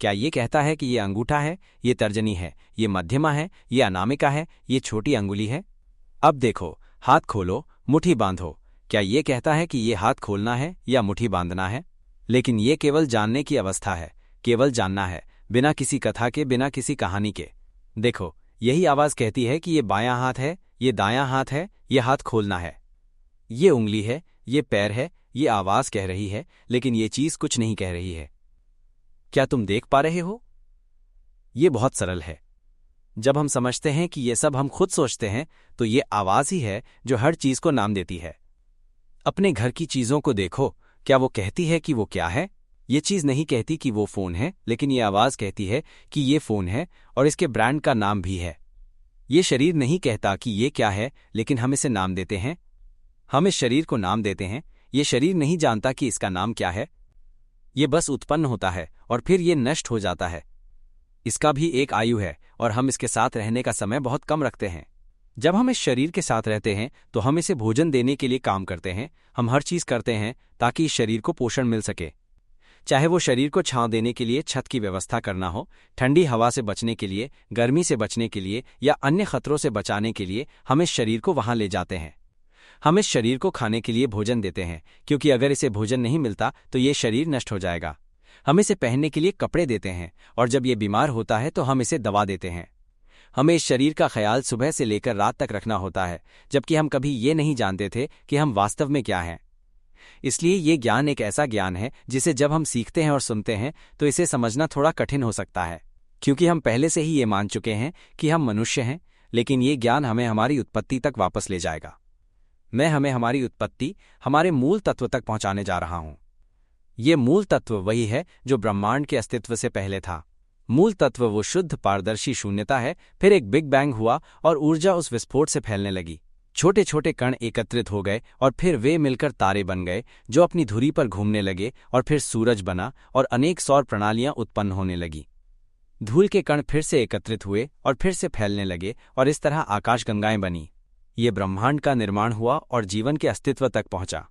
क्या ये कहता है कि ये अंगूठा है, ये तर्जनी है, ये मध्यमा है, ये अनामिका है, ये छोटी अंगुली है? अब देखो, हाथ खोलो, मुट्ठी बांधो। क्या ये कहता है कि ये हाथ खोलना है या मुट्ठी बांधना है? लेकिन ये केवल जानने की अवस्था है, केवल जानना है, बिना किसी कथा के, बिना किसी कहानी के। देखो, यही आवाज कहती है कि ये बायां हाथ है, ये दायां हाथ है, ये हाथ खोलना है, ये उंगली है, ये पैर है। ये आवाज कह रही है, लेकिन ये चीज कुछ नहीं कह रही है। क्या तुम देख पा रहे हो? ये बहुत सरल है। जब हम समझते हैं कि ये सब हम खुद सोचते हैं, तो ये आवाज ही है जो हर चीज को नाम देती है। अपने घर की चीजों को देखो, क्या वो कहती है कि वो क्या है? ये चीज नहीं कहती कि वो फोन है, लेकिन ये आवाज कहती है कि ये फोन है और इसके ब्रांड का नाम भी है। ये शरीर नहीं कहता कि ये क्या है, लेकिन हम इसे नाम देते हैं। हम इस शरीर को नाम देते हैं। ये शरीर नहीं जानता कि इसका नाम क्या है। ये बस उत्पन्न होता है और फिर ये नष्ट हो जाता है। इसका भी एक आयु है और हम इसके साथ रहने का समय बहुत कम रखते हैं। जब हम इस शरीर के साथ रहते हैं तो हम इसे भोजन देने के लिए काम करते हैं। हम हर चीज करते हैं ताकि इस शरीर को पोषण मिल सके। चाहे वो शरीर को छांव देने के लिए छत की व्यवस्था करना हो, ठंडी हवा से बचने के लिए, गर्मी से बचने के लिए या अन्य खतरों से बचाने के लिए, हम इस शरीर को वहां ले जाते हैं। हम इस शरीर को खाने के लिए भोजन देते हैं, क्योंकि अगर इसे भोजन नहीं मिलता तो ये शरीर नष्ट हो जाएगा। हम इसे पहनने के लिए कपड़े देते हैं और जब ये बीमार होता है तो हम इसे दवा देते हैं। हमें इस शरीर का ख्याल सुबह से लेकर रात तक रखना होता है, जबकि हम कभी ये नहीं जानते थे कि हम वास्तव में क्या हैं। इसलिए ये ज्ञान एक ऐसा ज्ञान है जिसे जब हम सीखते हैं और सुनते हैं तो इसे समझना थोड़ा कठिन हो सकता है, क्योंकि हम पहले से ही ये मान चुके हैं कि हम मनुष्य हैं। लेकिन ये ज्ञान हमें हमारी उत्पत्ति तक वापस ले जाएगा। मैं हमें हमारी उत्पत्ति, हमारे मूल तत्व तक पहुंचाने जा रहा हूं। ये मूल तत्व वही है जो ब्रह्मांड के अस्तित्व से पहले था। मूल तत्व वो शुद्ध पारदर्शी शून्यता है। फिर एक बिग बैंग हुआ और ऊर्जा उस विस्फोट से फैलने लगी। छोटे छोटे कण एकत्रित हो गए और फिर वे मिलकर तारे बन गए जो अपनी धुरी पर घूमने लगे, और फिर सूरज बना और अनेक सौर प्रणालियां उत्पन्न होने लगी। धूल के कण फिर से एकत्रित हुए और फिर से फैलने लगे और इस तरह आकाशगंगाएं बनी। ये ब्रह्मांड का निर्माण हुआ और जीवन के अस्तित्व तक पहुंचा।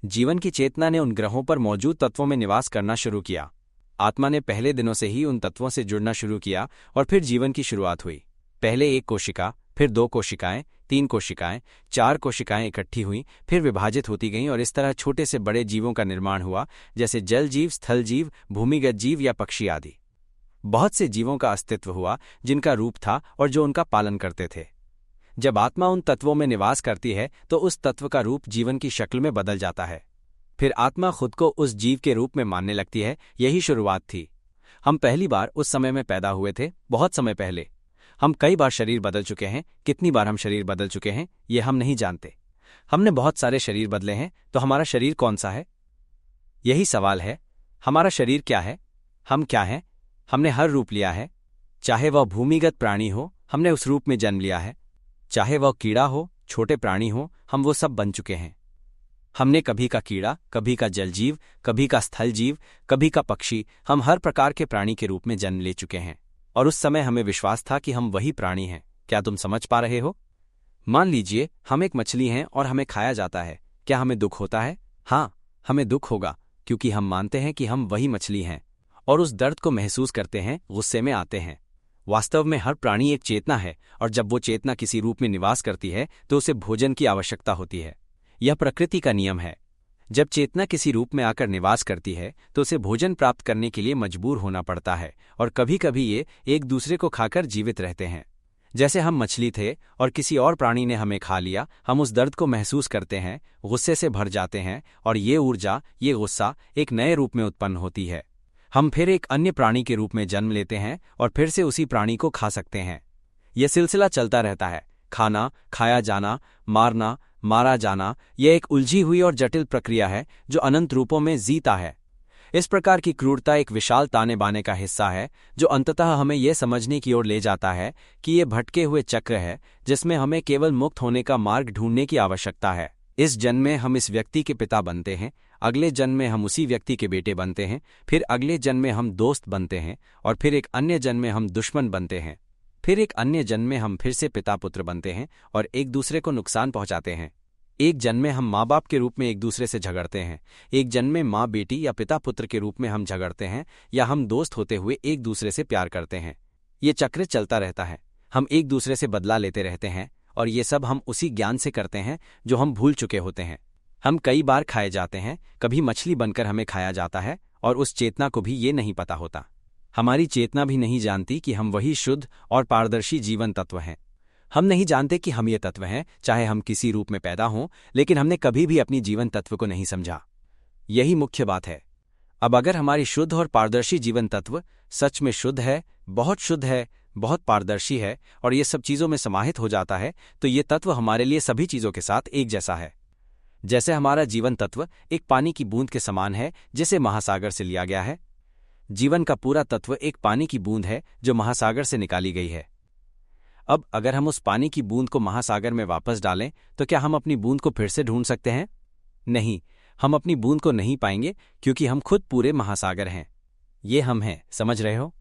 जीवन की चेतना ने उन ग्रहों पर मौजूद तत्वों में निवास करना शुरू किया। आत्मा ने पहले दिनों से ही उन तत्वों से जुड़ना शुरू किया और फिर जीवन की शुरुआत हुई। पहले एक कोशिका, फिर 2 कोशिकाएं, 3 कोशिकाएं, 4 कोशिकाएं इकट्ठी हुईं, फिर विभाजित होती गईं और इस तरह छोटे से बड़े जीवों का निर्माण हुआ, जैसे जल जीव, स्थल जीव, भूमिगत जीव या पक्षी आदि। बहुत से जीवों का अस्तित्व हुआ जिनका रूप था और जो उनका पालन करते थे। जब आत्मा उन तत्वों में निवास करती है तो उस तत्व का रूप जीवन की शक्ल में बदल जाता है। फिर आत्मा खुद को उस जीव के रूप में मानने लगती है। यही शुरुआत थी। हम पहली बार उस समय में पैदा हुए थे, बहुत समय पहले। हम कई बार शरीर बदल चुके हैं। कितनी बार हम शरीर बदल चुके हैं ये हम नहीं जानते। हमने बहुत सारे शरीर बदले हैं, तो हमारा शरीर कौन सा है? यही सवाल है। हमारा शरीर क्या है? हम क्या हैं? हमने हर रूप लिया है। चाहे वह भूमिगत प्राणी हो, हमने उस रूप में जन्म लिया है। चाहे वह कीड़ा हो, छोटे प्राणी हो, हम वो सब बन चुके हैं। हमने कभी का कीड़ा, कभी का जलजीव, कभी का स्थल जीव, कभी का पक्षी, हम हर प्रकार के प्राणी के रूप में जन्म ले चुके हैं। और उस समय हमें विश्वास था कि हम वही प्राणी हैं। क्या तुम समझ पा रहे हो? मान लीजिए हम एक मछली हैं और हमें खाया जाता है। क्या हमें दुख होता है? हाँ, हमें दुख होगा, क्योंकि हम मानते हैं कि हम वही मछली हैं और उस दर्द को महसूस करते हैं, गुस्से में आते हैं। वास्तव में हर प्राणी एक चेतना है, और जब वो चेतना किसी रूप में निवास करती है तो उसे भोजन की आवश्यकता होती है। यह प्रकृति का नियम है। जब चेतना किसी रूप में आकर निवास करती है तो उसे भोजन प्राप्त करने के लिए मजबूर होना पड़ता है, और कभी कभी ये एक दूसरे को खाकर जीवित रहते हैं। जैसे हम मछली थे और किसी और प्राणी ने हमें खा लिया, हम उस दर्द को महसूस करते हैं, गुस्से से भर जाते हैं, और ये ऊर्जा, ये गुस्सा एक नए रूप में उत्पन्न होती है। हम फिर एक अन्य प्राणी के रूप में जन्म लेते हैं और फिर से उसी प्राणी को खा सकते हैं। यह सिलसिला चलता रहता है। खाना, खाया जाना, मारना, मारा जाना, यह एक उलझी हुई और जटिल प्रक्रिया है जो अनंत रूपों में जीता है। इस प्रकार की क्रूरता एक विशाल ताने बाने का हिस्सा है जो अंततः हमें यह समझने की ओर ले जाता है कि ये भटके हुए चक्र है जिसमें हमें केवल मुक्त होने का मार्ग ढूंढने की आवश्यकता है। इस जन्म में हम इस व्यक्ति के पिता बनते हैं, अगले जन्म में हम उसी व्यक्ति के बेटे बनते हैं, फिर अगले जन्म में हम दोस्त बनते हैं, और फिर एक अन्य जन्म में हम दुश्मन बनते हैं। फिर एक अन्य जन्म में हम फिर से पिता पुत्र बनते हैं और एक दूसरे को नुकसान पहुंचाते हैं। एक जन्म में हम माँ बाप के रूप में एक दूसरे से झगड़ते हैं, एक जन्म में माँ बेटी या पिता पुत्र के रूप में हम झगड़ते हैं, या हम दोस्त होते हुए एक दूसरे से प्यार करते हैं। ये चक्र चलता रहता है। हम एक दूसरे से बदला लेते रहते हैं, और ये सब हम उसी ज्ञान से करते हैं जो हम भूल चुके होते हैं। हम कई बार खाए जाते हैं, कभी मछली बनकर हमें खाया जाता है, और उस चेतना को भी ये नहीं पता होता। हमारी चेतना भी नहीं जानती कि हम वही शुद्ध और पारदर्शी जीवन तत्व हैं। हम नहीं जानते कि हम ये तत्व हैं, चाहे हम किसी रूप में पैदा हों, लेकिन हमने कभी भी अपनी जीवन तत्व को नहीं समझा। यही मुख्य बात है। अब अगर हमारी शुद्ध और पारदर्शी जीवन तत्व सच में शुद्ध है, बहुत पारदर्शी है, और ये सब चीज़ों में समाहित हो जाता है, तो ये तत्व हमारे लिए सभी चीज़ों के साथ एक जैसा है। जैसे हमारा जीवन तत्व एक पानी की बूंद के समान है जिसे महासागर से लिया गया है। जीवन का पूरा तत्व एक पानी की बूंद है जो महासागर से निकाली गई है। अब अगर हम उस पानी की बूंद को महासागर में वापस डालें तो क्या हम अपनी बूंद को फिर से ढूंढ सकते हैं? नहीं, हम अपनी बूंद को नहीं पाएंगे, क्योंकि हम खुद पूरे महासागर हैं। ये हम हैं, समझ रहे हो?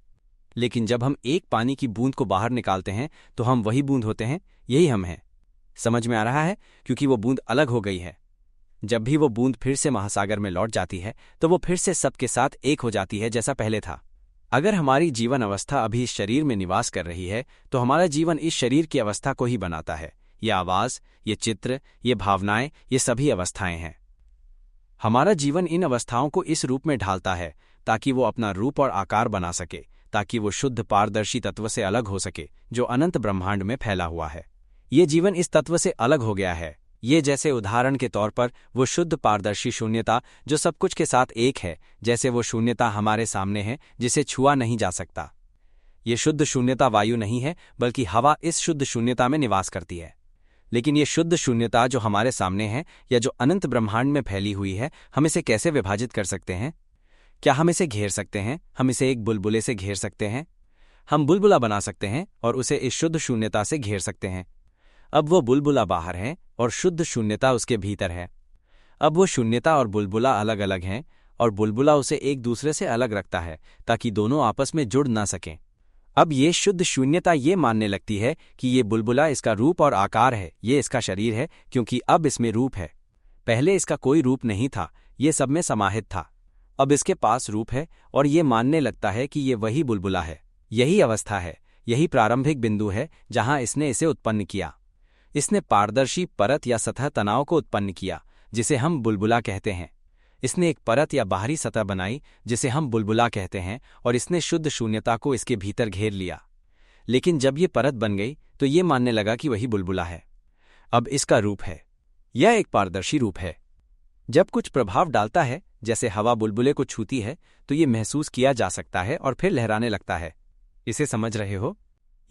लेकिन जब हम एक पानी की बूंद को बाहर निकालते हैं तो हम वही बूंद होते हैं, यही हम हैं। समझ में आ रहा है? क्योंकि वो बूंद अलग हो गई है। जब भी वो बूंद फिर से महासागर में लौट जाती है तो वो फिर से सबके साथ एक हो जाती है जैसा पहले था। अगर हमारी जीवन अवस्था अभी इस शरीर में निवास कर रही है तो हमारा जीवन इस शरीर की अवस्था को ही बनाता है। ये आवाज़, ये चित्र, ये भावनाएं, ये सभी अवस्थाएं हैं। हमारा जीवन इन अवस्थाओं को इस रूप में ढालता है ताकि वो अपना रूप और आकार बना सके, ताकि वो शुद्ध पारदर्शी तत्व से अलग हो सके जो अनंत ब्रह्मांड में फैला हुआ है। ये जीवन इस तत्व से अलग हो गया है। ये जैसे उदाहरण के तौर पर वो शुद्ध पारदर्शी शून्यता जो सब कुछ के साथ एक है, जैसे वो शून्यता हमारे सामने है जिसे छुआ नहीं जा सकता। ये शुद्ध शून्यता वायु नहीं है, बल्कि हवा इस शुद्ध शून्यता में निवास करती है। लेकिन ये शुद्ध शून्यता जो हमारे सामने है या जो अनंत ब्रह्मांड में फैली हुई है, हम इसे कैसे विभाजित कर सकते हैं? क्या हम इसे घेर सकते हैं? हम इसे एक बुलबुले से घेर सकते हैं। हम बुलबुला बना सकते हैं और उसे इस शुद्ध शून्यता से घेर सकते हैं। अब वो बुलबुला बाहर है और शुद्ध शून्यता उसके भीतर है। अब वो शून्यता और बुलबुला अलग अलग हैं और बुलबुला उसे एक दूसरे से अलग रखता है ताकि दोनों आपस में जुड़ ना सकें। अब ये शुद्ध शून्यता ये मानने लगती है कि ये बुलबुला इसका रूप और आकार है, ये इसका शरीर है, क्योंकि अब इसमें रूप है। पहले इसका कोई रूप नहीं था, ये सब में समाहित था। अब इसके पास रूप है और ये मानने लगता है कि ये वही बुलबुला है। यही अवस्था है, यही प्रारंभिक बिंदु है जहां इसने इसे उत्पन्न किया। इसने पारदर्शी परत या सतह तनाव को उत्पन्न किया जिसे हम बुलबुला कहते हैं। इसने एक परत या बाहरी सतह बनाई जिसे हम बुलबुला कहते हैं, और इसने शुद्ध शून्यता को इसके भीतर घेर लिया। लेकिन जब ये परत बन गई तो ये मानने लगा कि वही बुलबुला है। अब इसका रूप है, यह एक पारदर्शी रूप है। जब कुछ प्रभाव डालता है, जैसे हवा बुलबुले को छूती है, तो ये महसूस किया जा सकता है और फिर लहराने लगता है। इसे समझ रहे हो?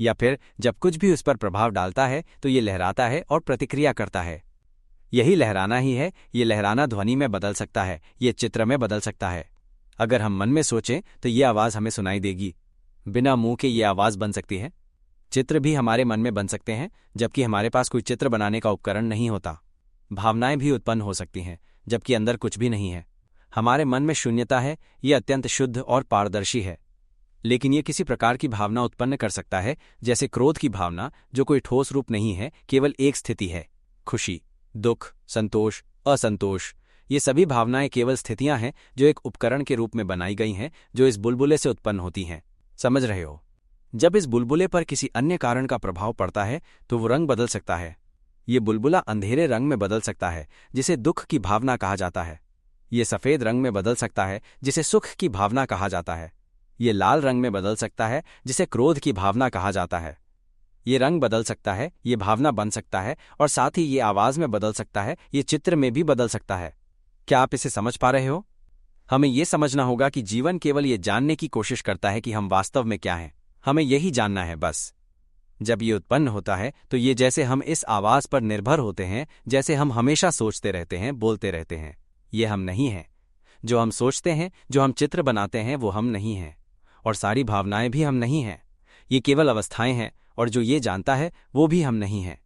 या फिर जब कुछ भी उस पर प्रभाव डालता है तो ये लहराता है और प्रतिक्रिया करता है। यही लहराना ही है। ये लहराना ध्वनि में बदल सकता है, ये चित्र में बदल सकता है। अगर हम मन में सोचें तो ये आवाज़ हमें सुनाई देगी। बिना मुंह के ये आवाज़ बन सकती है। चित्र भी हमारे मन में बन सकते हैं, जबकि हमारे पास कोई चित्र बनाने का उपकरण नहीं होता। भावनाएं भी उत्पन्न हो सकती हैं, जबकि अंदर कुछ भी नहीं है। हमारे मन में शून्यता है, ये अत्यंत शुद्ध और पारदर्शी है। लेकिन ये किसी प्रकार की भावना उत्पन्न कर सकता है, जैसे क्रोध की भावना, जो कोई ठोस रूप नहीं है, केवल एक स्थिति है। खुशी, दुख, संतोष, असंतोष, ये सभी भावनाएं केवल स्थितियां हैं जो एक उपकरण के रूप में बनाई गई हैं, जो इस बुलबुले से उत्पन्न होती हैं। समझ रहे हो? जब इस बुलबुले पर किसी अन्य कारण का प्रभाव पड़ता है तो वो रंग बदल सकता है। ये बुलबुला अंधेरे रंग में बदल सकता है, जिसे दुख की भावना कहा जाता है। ये सफ़ेद रंग में बदल सकता है, जिसे सुख की भावना कहा जाता है। ये लाल रंग में बदल सकता है, जिसे क्रोध की भावना कहा जाता है। ये रंग बदल सकता है, ये भावना बन सकता है, और साथ ही ये आवाज़ में बदल सकता है, ये चित्र में भी बदल सकता है। क्या आप इसे समझ पा रहे हो? हमें ये समझना होगा कि जीवन केवल ये जानने की कोशिश करता है कि हम वास्तव में क्या हैं। हमें यही जानना है बस। जब ये उत्पन्न होता है तो ये जैसे हम इस आवाज़ पर निर्भर होते हैं, जैसे हम हमेशा सोचते रहते हैं, बोलते रहते हैं। ये हम नहीं हैं। जो हम सोचते हैं, जो हम चित्र बनाते हैं, वो हम नहीं हैं। और सारी भावनाएं भी हम नहीं हैं। ये केवल अवस्थाएं हैं, और जो ये जानता है वो भी हम नहीं हैं।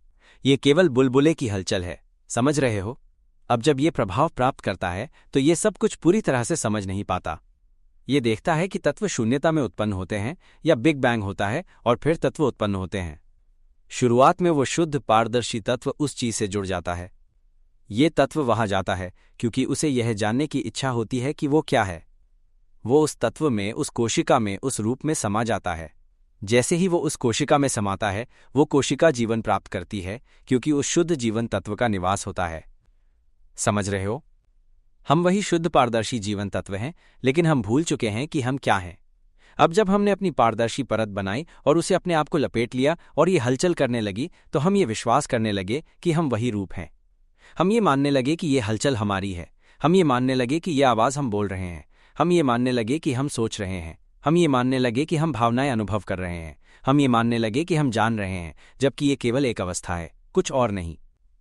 ये केवल बुलबुले की हलचल है। समझ रहे हो? अब जब ये प्रभाव प्राप्त करता है तो ये सब कुछ पूरी तरह से समझ नहीं पाता। ये देखता है कि तत्व शून्यता में उत्पन्न होते हैं या बिग बैंग होता है और फिर तत्व उत्पन्न होते हैं। शुरुआत में वो शुद्ध पारदर्शी तत्व उस चीज से जुड़ जाता है। ये तत्व वहां जाता है क्योंकि उसे यह जानने की इच्छा होती है कि वो क्या है। वो उस तत्व में, उस कोशिका में, उस रूप में समा जाता है। जैसे ही वो उस कोशिका में समाता है, वो कोशिका जीवन प्राप्त करती है क्योंकि उस शुद्ध जीवन तत्व का निवास होता है। समझ रहे हो? हम वही शुद्ध पारदर्शी जीवन तत्व हैं, लेकिन हम भूल चुके हैं कि हम क्या हैं। अब जब हमने अपनी पारदर्शी परत बनाई और उसे अपने आप को लपेट लिया और ये हलचल करने लगी, तो हम ये विश्वास करने लगे कि हम वही रूप हैं। हम ये मानने लगे कि ये हलचल हमारी है। हम ये मानने लगे कि ये आवाज़ हम बोल रहे हैं। हम ये मानने लगे कि हम सोच रहे हैं। हम ये मानने लगे कि हम भावनाएं अनुभव कर रहे हैं। हम ये मानने लगे कि हम जान रहे हैं, जबकि ये केवल एक अवस्था है, कुछ और नहीं।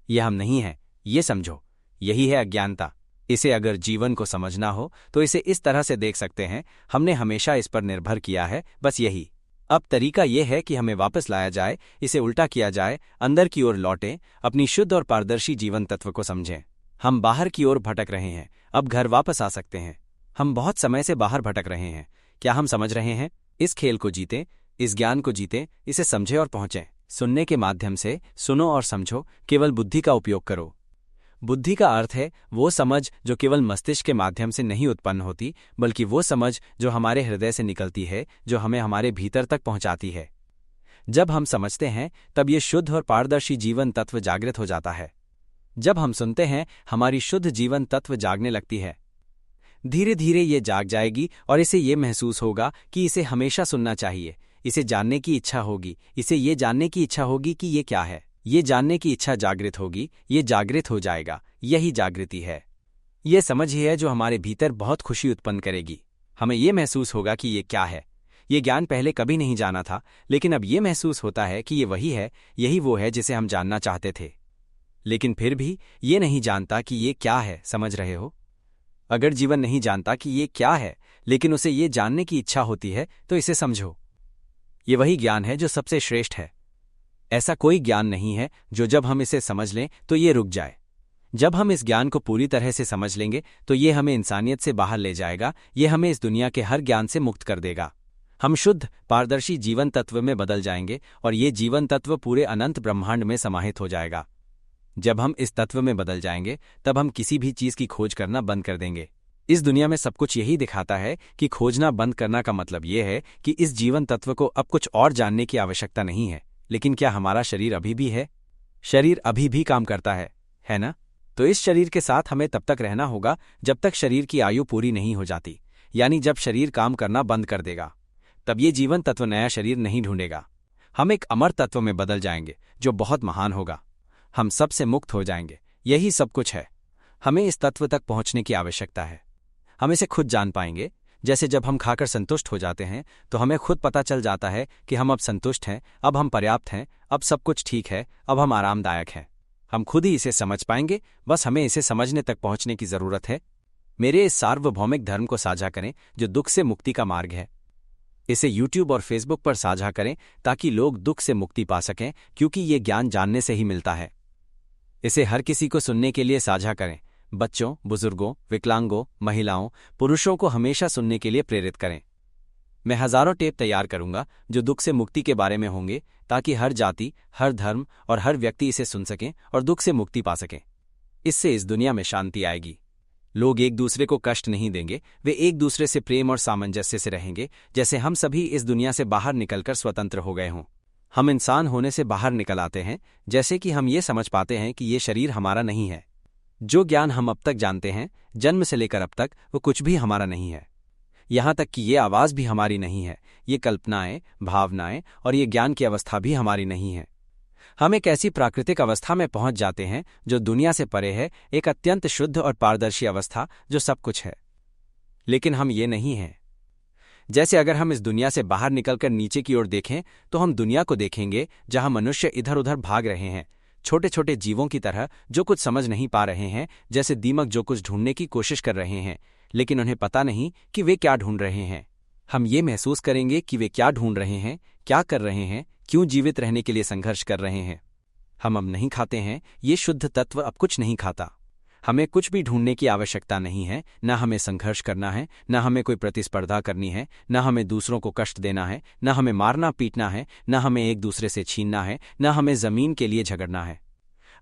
ये हम नहीं हैं, ये समझो। यही है अज्ञानता। इसे अगर जीवन को समझना हो तो इसे इस तरह से देख सकते हैं, हमने हमेशा इस पर निर्भर किया है, बस यही। अब तरीका यह है कि हमें वापस लाया जाए, इसे उल्टा किया जाए, अंदर की ओर लौटें, अपनी शुद्ध और पारदर्शी जीवन तत्व को समझें। हम बाहर की ओर भटक रहे हैं, अब घर वापस आ सकते हैं। हम बहुत समय से बाहर भटक रहे हैं। क्या हम समझ रहे हैं? इस खेल को जीतें, इस ज्ञान को जीतें, इसे समझें और पहुंचें। सुनने के माध्यम से सुनो और समझो, केवल बुद्धि का उपयोग करो। बुद्धि का अर्थ है वो समझ जो केवल मस्तिष्क के माध्यम से नहीं उत्पन्न होती, बल्कि वो समझ जो हमारे हृदय से निकलती है, जो हमें हमारे भीतर तक पहुंचाती है। जब हम समझते हैं तब ये शुद्ध और पारदर्शी जीवन तत्व जागृत हो जाता है। जब हम सुनते हैं, हमारी शुद्ध जीवन तत्व जागने लगती है। धीरे धीरे ये जाग जाएगी और इसे ये महसूस होगा कि इसे हमेशा सुनना चाहिए। इसे जानने की इच्छा होगी, इसे ये जानने की इच्छा होगी कि ये क्या है। ये जानने की इच्छा जागृत होगी, ये जागृत हो जाएगा। यही जागृति है। ये समझ ही है जो हमारे भीतर बहुत खुशी उत्पन्न करेगी। हमें ये महसूस होगा कि ये क्या है। ये ज्ञान पहले कभी नहीं जाना था, लेकिन अब ये महसूस होता है कि ये वही है, यही वो है जिसे हम जानना चाहते थे। लेकिन फिर भी ये नहीं जानता कि ये क्या है। समझ रहे हो? अगर जीवन नहीं जानता कि ये क्या है, लेकिन उसे ये जानने की इच्छा होती है, तो इसे समझो। ये वही ज्ञान है जो सबसे श्रेष्ठ है। ऐसा कोई ज्ञान नहीं है जो जब हम इसे समझ लें तो ये रुक जाए। जब हम इस ज्ञान को पूरी तरह से समझ लेंगे तो ये हमें इंसानियत से बाहर ले जाएगा। ये हमें इस दुनिया के हर ज्ञान से मुक्त कर देगा। हम शुद्ध पारदर्शी जीवन तत्व में बदल जाएंगे और ये जीवन तत्व पूरे अनंत ब्रह्मांड में समाहित हो जाएगा। जब हम इस तत्व में बदल जाएंगे तब हम किसी भी चीज की खोज करना बंद कर देंगे। इस दुनिया में सब कुछ यही दिखाता है कि खोजना बंद करना का मतलब ये है कि इस जीवन तत्व को अब कुछ और जानने की आवश्यकता नहीं है। लेकिन क्या हमारा शरीर अभी भी है? शरीर अभी भी काम करता है ना? तो इस शरीर के साथ हमें तब तक रहना होगा जब तक शरीर की आयु पूरी नहीं हो जाती, यानी जब शरीर काम करना बंद कर देगा, तब ये जीवन तत्व नया शरीर नहीं ढूंढेगा। हम एक अमर तत्व में बदल जाएंगे जो बहुत महान होगा। हम सबसे मुक्त हो जाएंगे। यही सब कुछ है। हमें इस तत्व तक पहुंचने की आवश्यकता है। हम इसे खुद जान पाएंगे। जैसे जब हम खाकर संतुष्ट हो जाते हैं तो हमें खुद पता चल जाता है कि हम अब संतुष्ट हैं, अब हम पर्याप्त हैं, अब सब कुछ ठीक है, अब हम आरामदायक हैं। हम खुद ही इसे समझ पाएंगे। बस हमें इसे समझने तक पहुंचने की जरूरत है। मेरे इस सार्वभौमिक धर्म को साझा करें जो दुख से मुक्ति का मार्ग है। इसे YouTube और Facebook पर साझा करें ताकि लोग दुख से मुक्ति पा सकें, क्योंकि ये ज्ञान जानने से ही मिलता है। इसे हर किसी को सुनने के लिए साझा करें। बच्चों, बुजुर्गों, विकलांगों, महिलाओं, पुरुषों को हमेशा सुनने के लिए प्रेरित करें। मैं हजारों टेप तैयार करूंगा जो दुख से मुक्ति के बारे में होंगे, ताकि हर जाति, हर धर्म और हर व्यक्ति इसे सुन सकें और दुख से मुक्ति पा सकें। इससे इस दुनिया में शांति आएगी। लोग एक दूसरे को कष्ट नहीं देंगे। वे एक दूसरे से प्रेम और सामंजस्य से रहेंगे, जैसे हम सभी इस दुनिया से बाहर निकलकर स्वतंत्र हो गए हों। हम इंसान होने से बाहर निकल आते हैं, जैसे कि हम ये समझ पाते हैं कि ये शरीर हमारा नहीं है। जो ज्ञान हम अब तक जानते हैं, जन्म से लेकर अब तक, वो कुछ भी हमारा नहीं है। यहाँ तक कि ये आवाज़ भी हमारी नहीं है। ये कल्पनाएं, भावनाएं और ये ज्ञान की अवस्था भी हमारी नहीं है। हम एक ऐसी प्राकृतिक अवस्था में पहुंच जाते हैं जो दुनिया से परे है, एक अत्यंत शुद्ध और पारदर्शी अवस्था जो सब कुछ है। लेकिन हम ये नहीं हैं। जैसे अगर हम इस दुनिया से बाहर निकलकर नीचे की ओर देखें तो हम दुनिया को देखेंगे जहां मनुष्य इधर उधर भाग रहे हैं, छोटे छोटे जीवों की तरह जो कुछ समझ नहीं पा रहे हैं, जैसे दीमक जो कुछ ढूंढने की कोशिश कर रहे हैं, लेकिन उन्हें पता नहीं कि वे क्या ढूंढ रहे हैं। हम ये महसूस करेंगे कि वे क्या ढूंढ रहे हैं, क्या कर रहे हैं, क्यों जीवित रहने के लिए संघर्ष कर रहे हैं। हम अब नहीं खाते हैं। ये शुद्ध तत्व अब कुछ नहीं खाता। हमें कुछ भी ढूंढने की आवश्यकता नहीं है, न हमें संघर्ष करना है, न हमें कोई प्रतिस्पर्धा करनी है, न हमें दूसरों को कष्ट देना है, न हमें मारना पीटना है, न हमें एक दूसरे से छीनना है, न हमें जमीन के लिए झगड़ना है।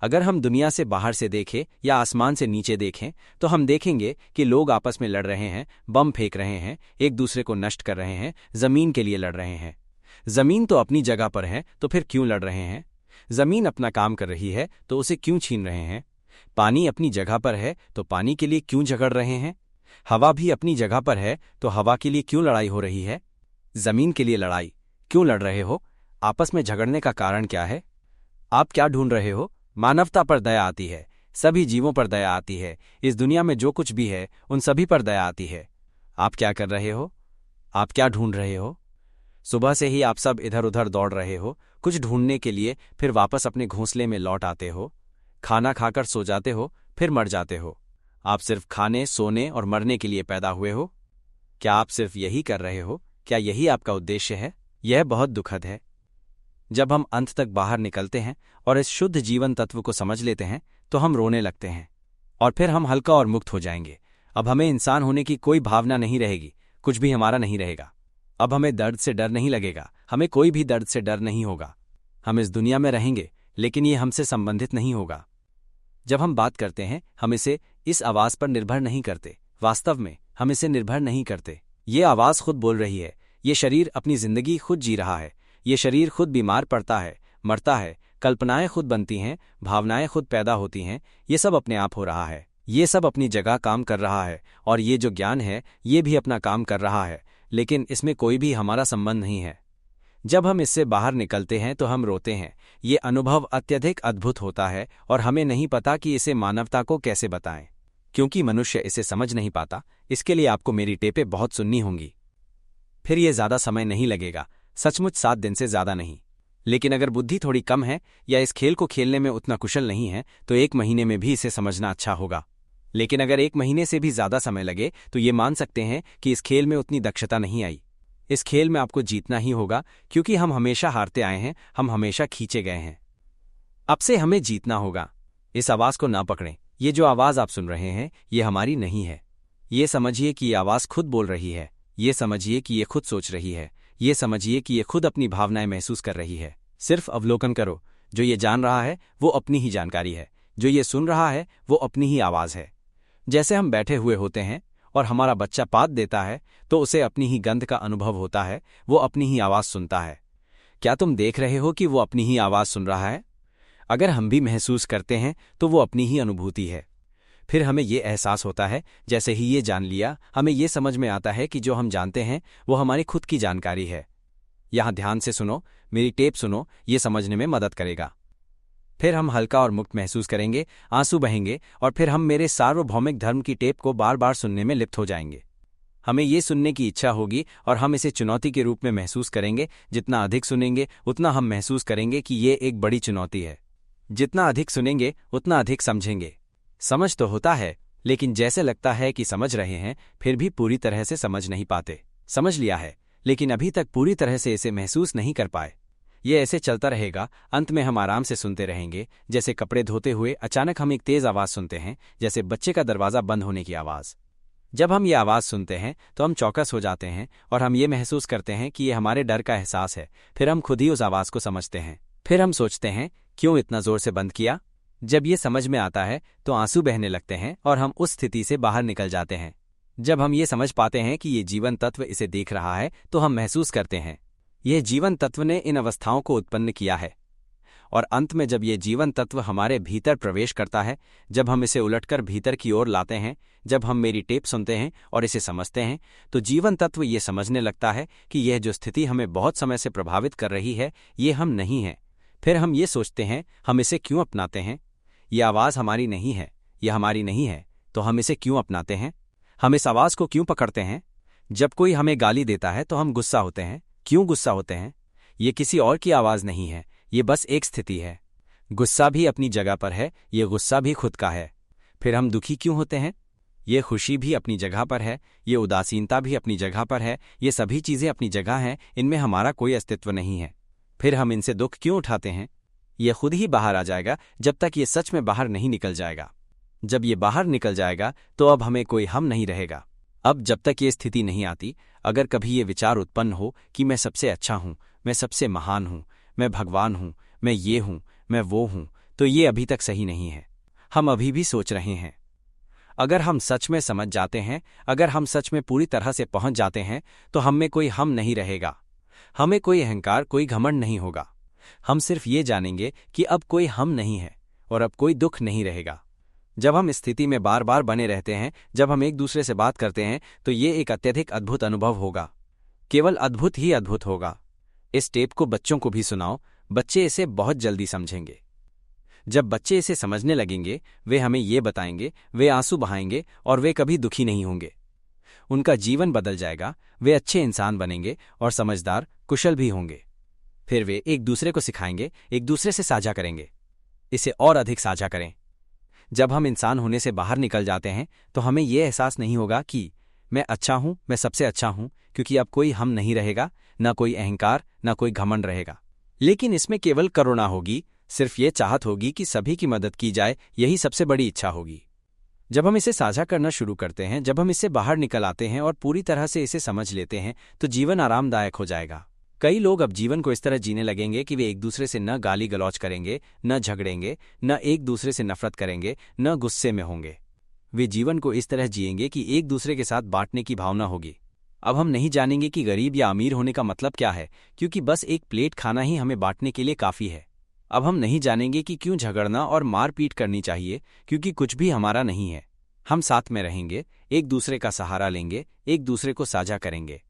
अगर हम दुनिया से बाहर से देखें या आसमान से नीचे देखें तो हम देखेंगे कि लोग आपस में लड़ रहे हैं, बम फेंक रहे हैं, एक दूसरे को नष्ट कर रहे हैं, जमीन के लिए लड़ रहे हैं। जमीन तो अपनी जगह पर है, तो फिर क्यों लड़ रहे हैं? जमीन अपना काम कर रही है, तो उसे क्यों छीन रहे हैं? पानी अपनी जगह पर है, तो पानी के लिए क्यों झगड़ रहे हैं? हवा भी अपनी जगह पर है, तो हवा के लिए क्यों लड़ाई हो रही है? जमीन के लिए लड़ाई क्यों लड़ रहे हो? आपस में झगड़ने का कारण क्या है? आप क्या ढूंढ रहे हो? मानवता पर दया आती है, सभी जीवों पर दया आती है, इस दुनिया में जो कुछ भी है उन सभी पर दया आती है। आप क्या कर रहे हो? आप क्या ढूंढ रहे हो? सुबह से ही आप सब इधर उधर दौड़ रहे हो, कुछ ढूंढने के लिए, फिर वापस अपने घोंसले में लौट आते हो। खाना खाकर सो जाते हो, फिर मर जाते हो। आप सिर्फ खाने, सोने और मरने के लिए पैदा हुए हो? क्या आप सिर्फ यही कर रहे हो? क्या यही आपका उद्देश्य है? यह बहुत दुखद है। जब हम अंत तक बाहर निकलते हैं और इस शुद्ध जीवन तत्व को समझ लेते हैं तो हम रोने लगते हैं और फिर हम हल्का और मुक्त हो जाएंगे। अब हमें इंसान होने की कोई भावना नहीं रहेगी, कुछ भी हमारा नहीं रहेगा। अब हमें दर्द से डर नहीं लगेगा, हमें कोई भी दर्द से डर नहीं होगा। हम इस दुनिया में रहेंगे, लेकिन ये हमसे संबंधित नहीं होगा। जब हम बात करते हैं, हम इसे इस आवाज पर निर्भर नहीं करते। वास्तव में हम इसे निर्भर नहीं करते। ये आवाज खुद बोल रही है, ये शरीर अपनी जिंदगी खुद जी रहा है, ये शरीर खुद बीमार पड़ता है, मरता है, कल्पनाएं खुद बनती हैं, भावनाएं खुद पैदा होती हैं। ये सब अपने आप हो रहा है, ये सब अपनी जगह काम कर रहा है, और ये जो ज्ञान है ये भी अपना काम कर रहा है, लेकिन इसमें कोई भी हमारा संबंध नहीं है। जब हम इससे बाहर निकलते हैं तो हम रोते हैं। ये अनुभव अत्यधिक अद्भुत होता है और हमें नहीं पता कि इसे मानवता को कैसे बताएं, क्योंकि मनुष्य इसे समझ नहीं पाता। इसके लिए आपको मेरी टेपें बहुत सुननी होंगी। फिर ये ज्यादा समय नहीं लगेगा, सचमुच 7 दिन से ज्यादा नहीं। लेकिन अगर बुद्धि थोड़ी कम है या इस खेल को खेलने में उतना कुशल नहीं है तो 1 महीने में भी इसे समझना अच्छा होगा। लेकिन अगर 1 महीने से भी ज्यादा समय लगे तो ये मान सकते हैं कि इस खेल में उतनी दक्षता नहीं आई। इस खेल में आपको जीतना ही होगा, क्योंकि हम हमेशा हारते आए हैं, हम हमेशा खींचे गए हैं। अब से हमें जीतना होगा। इस आवाज को ना पकड़ें। ये जो आवाज आप सुन रहे हैं ये हमारी नहीं है। ये समझिए कि ये आवाज खुद बोल रही है, ये समझिए कि ये खुद सोच रही है, ये समझिए कि ये खुद अपनी भावनाएं महसूस कर रही है। सिर्फ अवलोकन करो, जो ये जान रहा है वो अपनी ही जानकारी है, जो ये सुन रहा है वो अपनी ही आवाज है। जैसे हम बैठे हुए होते हैं और हमारा बच्चा पाद देता है तो उसे अपनी ही गंध का अनुभव होता है, वो अपनी ही आवाज सुनता है। क्या तुम देख रहे हो कि वो अपनी ही आवाज सुन रहा है? अगर हम भी महसूस करते हैं तो वो अपनी ही अनुभूति है। फिर हमें ये एहसास होता है, जैसे ही ये जान लिया, हमें ये समझ में आता है कि जो हम जानते हैं वो हमारी खुद की जानकारी है। यहां ध्यान से सुनो, मेरी टेप सुनो, ये समझने में मदद करेगा। फिर हम हल्का और मुक्त महसूस करेंगे, आंसू बहेंगे और फिर हम मेरे सार्वभौमिक धर्म की टेप को बार बार सुनने में लिप्त हो जाएंगे। हमें ये सुनने की इच्छा होगी और हम इसे चुनौती के रूप में महसूस करेंगे। जितना अधिक सुनेंगे उतना हम महसूस करेंगे कि ये एक बड़ी चुनौती है। जितना अधिक सुनेंगे उतना अधिक समझेंगे। समझ तो होता है, लेकिन जैसे लगता है कि समझ रहे हैं, फिर भी पूरी तरह से समझ नहीं पाते। समझ लिया है, लेकिन अभी तक पूरी तरह से इसे महसूस नहीं कर पाए। ये ऐसे चलता रहेगा। अंत में हम आराम से सुनते रहेंगे, जैसे कपड़े धोते हुए अचानक हम एक तेज आवाज सुनते हैं, जैसे बच्चे का दरवाजा बंद होने की आवाज। जब हम ये आवाज सुनते हैं तो हम चौकस हो जाते हैं और हम ये महसूस करते हैं कि ये हमारे डर का एहसास है। फिर हम खुद ही उस आवाज को समझते हैं। फिर हम सोचते हैं, क्यों इतना जोर से बंद किया? जब ये समझ में आता है तो आंसू बहने लगते हैं और हम उस स्थिति से बाहर निकल जाते हैं। जब हम ये समझ पाते हैं कि ये जीवन तत्व इसे देख रहा है तो हम महसूस करते हैं, यह जीवन तत्व ने इन अवस्थाओं को उत्पन्न किया है। और अंत में जब ये जीवन तत्व हमारे भीतर प्रवेश करता है, जब हम इसे उलटकर भीतर की ओर लाते हैं, जब हम मेरी टेप सुनते हैं और इसे समझते हैं, तो जीवन तत्व ये समझने लगता है कि यह जो स्थिति हमें बहुत समय से प्रभावित कर रही है ये हम नहीं हैं। फिर हम ये सोचते हैं, हम इसे क्यों अपनाते हैं? यह आवाज़ हमारी नहीं है, यह हमारी नहीं है, तो हम इसे क्यों अपनाते हैं? हम इस आवाज़ को क्यों पकड़ते हैं? जब कोई हमें गाली देता है तो हम गुस्सा होते हैं। क्यों गुस्सा होते हैं? ये किसी और की आवाज़ नहीं है, ये बस एक स्थिति है। गुस्सा भी अपनी जगह पर है, ये गुस्सा भी खुद का है। फिर हम दुखी क्यों होते हैं? ये खुशी भी अपनी जगह पर है, ये उदासीनता भी अपनी जगह पर है, ये सभी चीज़ें अपनी जगह हैं, इनमें हमारा कोई अस्तित्व नहीं है। फिर हम इनसे दुख क्यों उठाते हैं? ये खुद ही बाहर आ जाएगा जब तक ये सच में बाहर नहीं निकल जाएगा। जब ये बाहर निकल जाएगा तो अब हमें कोई हम नहीं रहेगा। अब जब तक ये स्थिति नहीं आती, अगर कभी ये विचार उत्पन्न हो कि मैं सबसे अच्छा हूं, मैं सबसे महान हूं, मैं भगवान हूं, मैं ये हूं, मैं वो हूं, तो ये अभी तक सही नहीं है। हम अभी भी सोच रहे हैं। अगर हम सच में समझ जाते हैं, अगर हम सच में पूरी तरह से पहुंच जाते हैं, तो हम में कोई हम नहीं रहेगा। हमें कोई अहंकार, कोई घमंड नहीं होगा। हम सिर्फ ये जानेंगे कि अब कोई हम नहीं है और अब कोई दुख नहीं रहेगा। जब हम इस स्थिति में बार बार बने रहते हैं, जब हम एक दूसरे से बात करते हैं, तो ये एक अत्यधिक अद्भुत अनुभव होगा। केवल अद्भुत ही अद्भुत होगा। इस टेप को बच्चों को भी सुनाओ, बच्चे इसे बहुत जल्दी समझेंगे। जब बच्चे इसे समझने लगेंगे, वे हमें ये बताएंगे, वे आंसू बहाएंगे और वे कभी दुखी नहीं होंगे। उनका जीवन बदल जाएगा, वे अच्छे इंसान बनेंगे और समझदार, कुशल भी होंगे। फिर वे एक दूसरे को सिखाएंगे, एक दूसरे से साझा करेंगे। इसे और अधिक साझा करें। जब हम इंसान होने से बाहर निकल जाते हैं, तो हमें यह एहसास नहीं होगा कि मैं अच्छा हूं, मैं सबसे अच्छा हूं, क्योंकि अब कोई हम नहीं रहेगा, न कोई अहंकार, न कोई घमंड रहेगा। लेकिन इसमें केवल करुणा होगी, सिर्फ ये चाहत होगी कि सभी की मदद की जाए, यही सबसे बड़ी इच्छा होगी। जब हम इसे साझा करना शुरू करते हैं, जब हम इससे बाहर निकल आते हैं और पूरी तरह से इसे समझ लेते हैं, तो जीवन आरामदायक हो जाएगा। कई लोग अब जीवन को इस तरह जीने लगेंगे कि वे एक दूसरे से न गाली गलौज करेंगे, न झगड़ेंगे, न एक दूसरे से नफरत करेंगे, न गुस्से में होंगे। वे जीवन को इस तरह जिएंगे कि एक दूसरे के साथ बांटने की भावना होगी। अब हम नहीं जानेंगे कि गरीब या अमीर होने का मतलब क्या है, क्योंकि बस एक प्लेट खाना ही हमें बांटने के लिए काफी है। अब हम नहीं जानेंगे कि क्यों झगड़ना और मारपीट करनी चाहिए, क्योंकि कुछ भी हमारा नहीं है। हम साथ में रहेंगे, एक दूसरे का सहारा लेंगे, एक दूसरे को साझा करेंगे।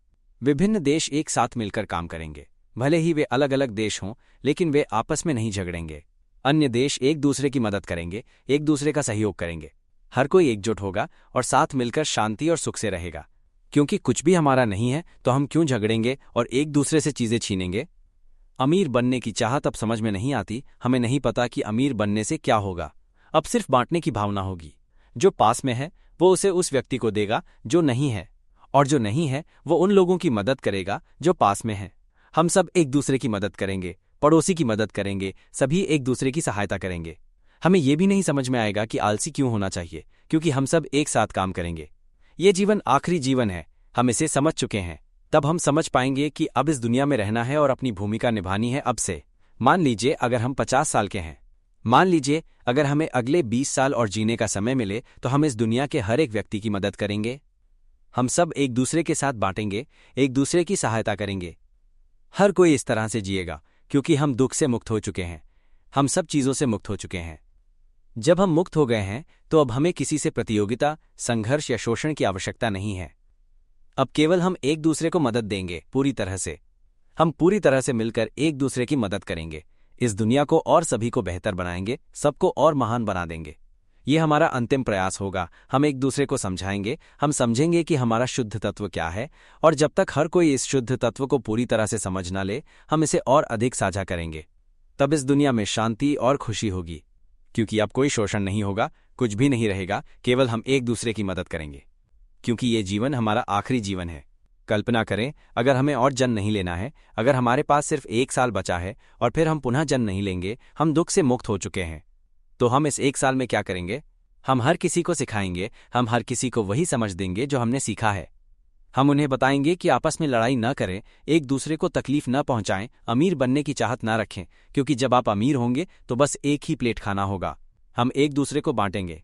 विभिन्न देश एक साथ मिलकर काम करेंगे। भले ही वे अलग अलग देश हों, लेकिन वे आपस में नहीं झगड़ेंगे। अन्य देश एक दूसरे की मदद करेंगे, एक दूसरे का सहयोग करेंगे। हर कोई एकजुट होगा और साथ मिलकर शांति और सुख से रहेगा। क्योंकि कुछ भी हमारा नहीं है, तो हम क्यों झगड़ेंगे और एक दूसरे से चीजें छीनेंगे। अमीर बनने की चाहत अब समझ में नहीं आती। हमें नहीं पता कि अमीर बनने से क्या होगा। अब सिर्फ बांटने की भावना होगी। जो पास में है वो उसे उस व्यक्ति को देगा जो नहीं है, और जो नहीं है वो उन लोगों की मदद करेगा जो पास में हैं। हम सब एक दूसरे की मदद करेंगे, पड़ोसी की मदद करेंगे, सभी एक दूसरे की सहायता करेंगे। हमें यह भी नहीं समझ में आएगा कि आलसी क्यों होना चाहिए, क्योंकि हम सब एक साथ काम करेंगे। ये जीवन आखिरी जीवन है, हम इसे समझ चुके हैं। तब हम समझ पाएंगे कि अब इस दुनिया में रहना है और अपनी भूमिका निभानी है अब से। मान लीजिए अगर हम 50 साल के हैं, मान लीजिए अगर हमें अगले 20 साल और जीने का समय मिले, तो हम इस दुनिया के हर एक व्यक्ति की मदद करेंगे। हम सब एक दूसरे के साथ बांटेंगे, एक दूसरे की सहायता करेंगे। हर कोई इस तरह से जिएगा, क्योंकि हम दुख से मुक्त हो चुके हैं, हम सब चीजों से मुक्त हो चुके हैं। जब हम मुक्त हो गए हैं, तो अब हमें किसी से प्रतियोगिता, संघर्ष या शोषण की आवश्यकता नहीं है। अब केवल हम एक दूसरे को मदद देंगे। पूरी तरह से हम पूरी तरह से मिलकर एक दूसरे की मदद करेंगे। इस दुनिया को और सभी को बेहतर बनाएंगे, सबको और महान बना देंगे। ये हमारा अंतिम प्रयास होगा। हम एक दूसरे को समझाएंगे, हम समझेंगे कि हमारा शुद्ध तत्व क्या है, और जब तक हर कोई इस शुद्ध तत्व को पूरी तरह से समझ ना ले, हम इसे और अधिक साझा करेंगे। तब इस दुनिया में शांति और खुशी होगी, क्योंकि अब कोई शोषण नहीं होगा, कुछ भी नहीं रहेगा, केवल हम एक दूसरे की मदद करेंगे। क्योंकि ये जीवन हमारा आखिरी जीवन है। कल्पना करें, अगर हमें और जन्म नहीं लेना है, अगर हमारे पास सिर्फ 1 साल बचा है और फिर हम पुनः जन्म नहीं लेंगे, हम दुख से मुक्त हो चुके हैं, तो हम इस 1 साल में क्या करेंगे? हम हर किसी को सिखाएंगे, हम हर किसी को वही समझ देंगे जो हमने सीखा है। हम उन्हें बताएंगे कि आपस में लड़ाई न करें, एक दूसरे को तकलीफ न पहुंचाएं, अमीर बनने की चाहत न रखें, क्योंकि जब आप अमीर होंगे तो बस एक ही प्लेट खाना होगा। हम एक दूसरे को बांटेंगे।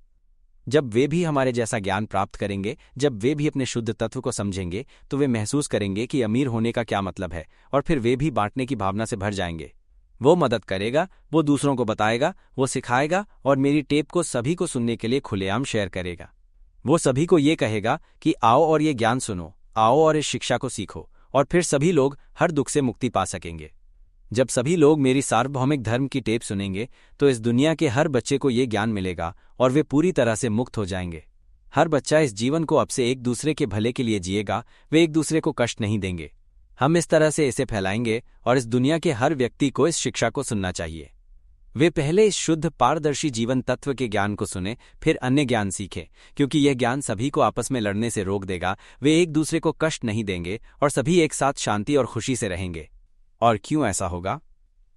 जब वे भी हमारे जैसा ज्ञान प्राप्त करेंगे, जब वे भी अपने शुद्ध तत्व को समझेंगे, तो वे महसूस करेंगे कि अमीर होने का क्या मतलब है, और फिर वे भी बांटने की भावना से भर जाएंगे। वो मदद करेगा, वो दूसरों को बताएगा, वो सिखाएगा, और मेरी टेप को सभी को सुनने के लिए खुलेआम शेयर करेगा। वो सभी को ये कहेगा कि आओ और ये ज्ञान सुनो, आओ और इस शिक्षा को सीखो, और फिर सभी लोग हर दुख से मुक्ति पा सकेंगे। जब सभी लोग मेरी सार्वभौमिक धर्म की टेप सुनेंगे, तो इस दुनिया के हर बच्चे को ये ज्ञान मिलेगा और वे पूरी तरह से मुक्त हो जाएंगे। हर बच्चा इस जीवन को अब से एक दूसरे के भले के लिए जिएगा, वे एक दूसरे को कष्ट नहीं देंगे। हम इस तरह से इसे फैलाएंगे और इस दुनिया के हर व्यक्ति को इस शिक्षा को सुनना चाहिए। वे पहले इस शुद्ध पारदर्शी जीवन तत्व के ज्ञान को सुने, फिर अन्य ज्ञान सीखें, क्योंकि यह ज्ञान सभी को आपस में लड़ने से रोक देगा। वे एक दूसरे को कष्ट नहीं देंगे और सभी एक साथ शांति और खुशी से रहेंगे। और क्यों ऐसा होगा?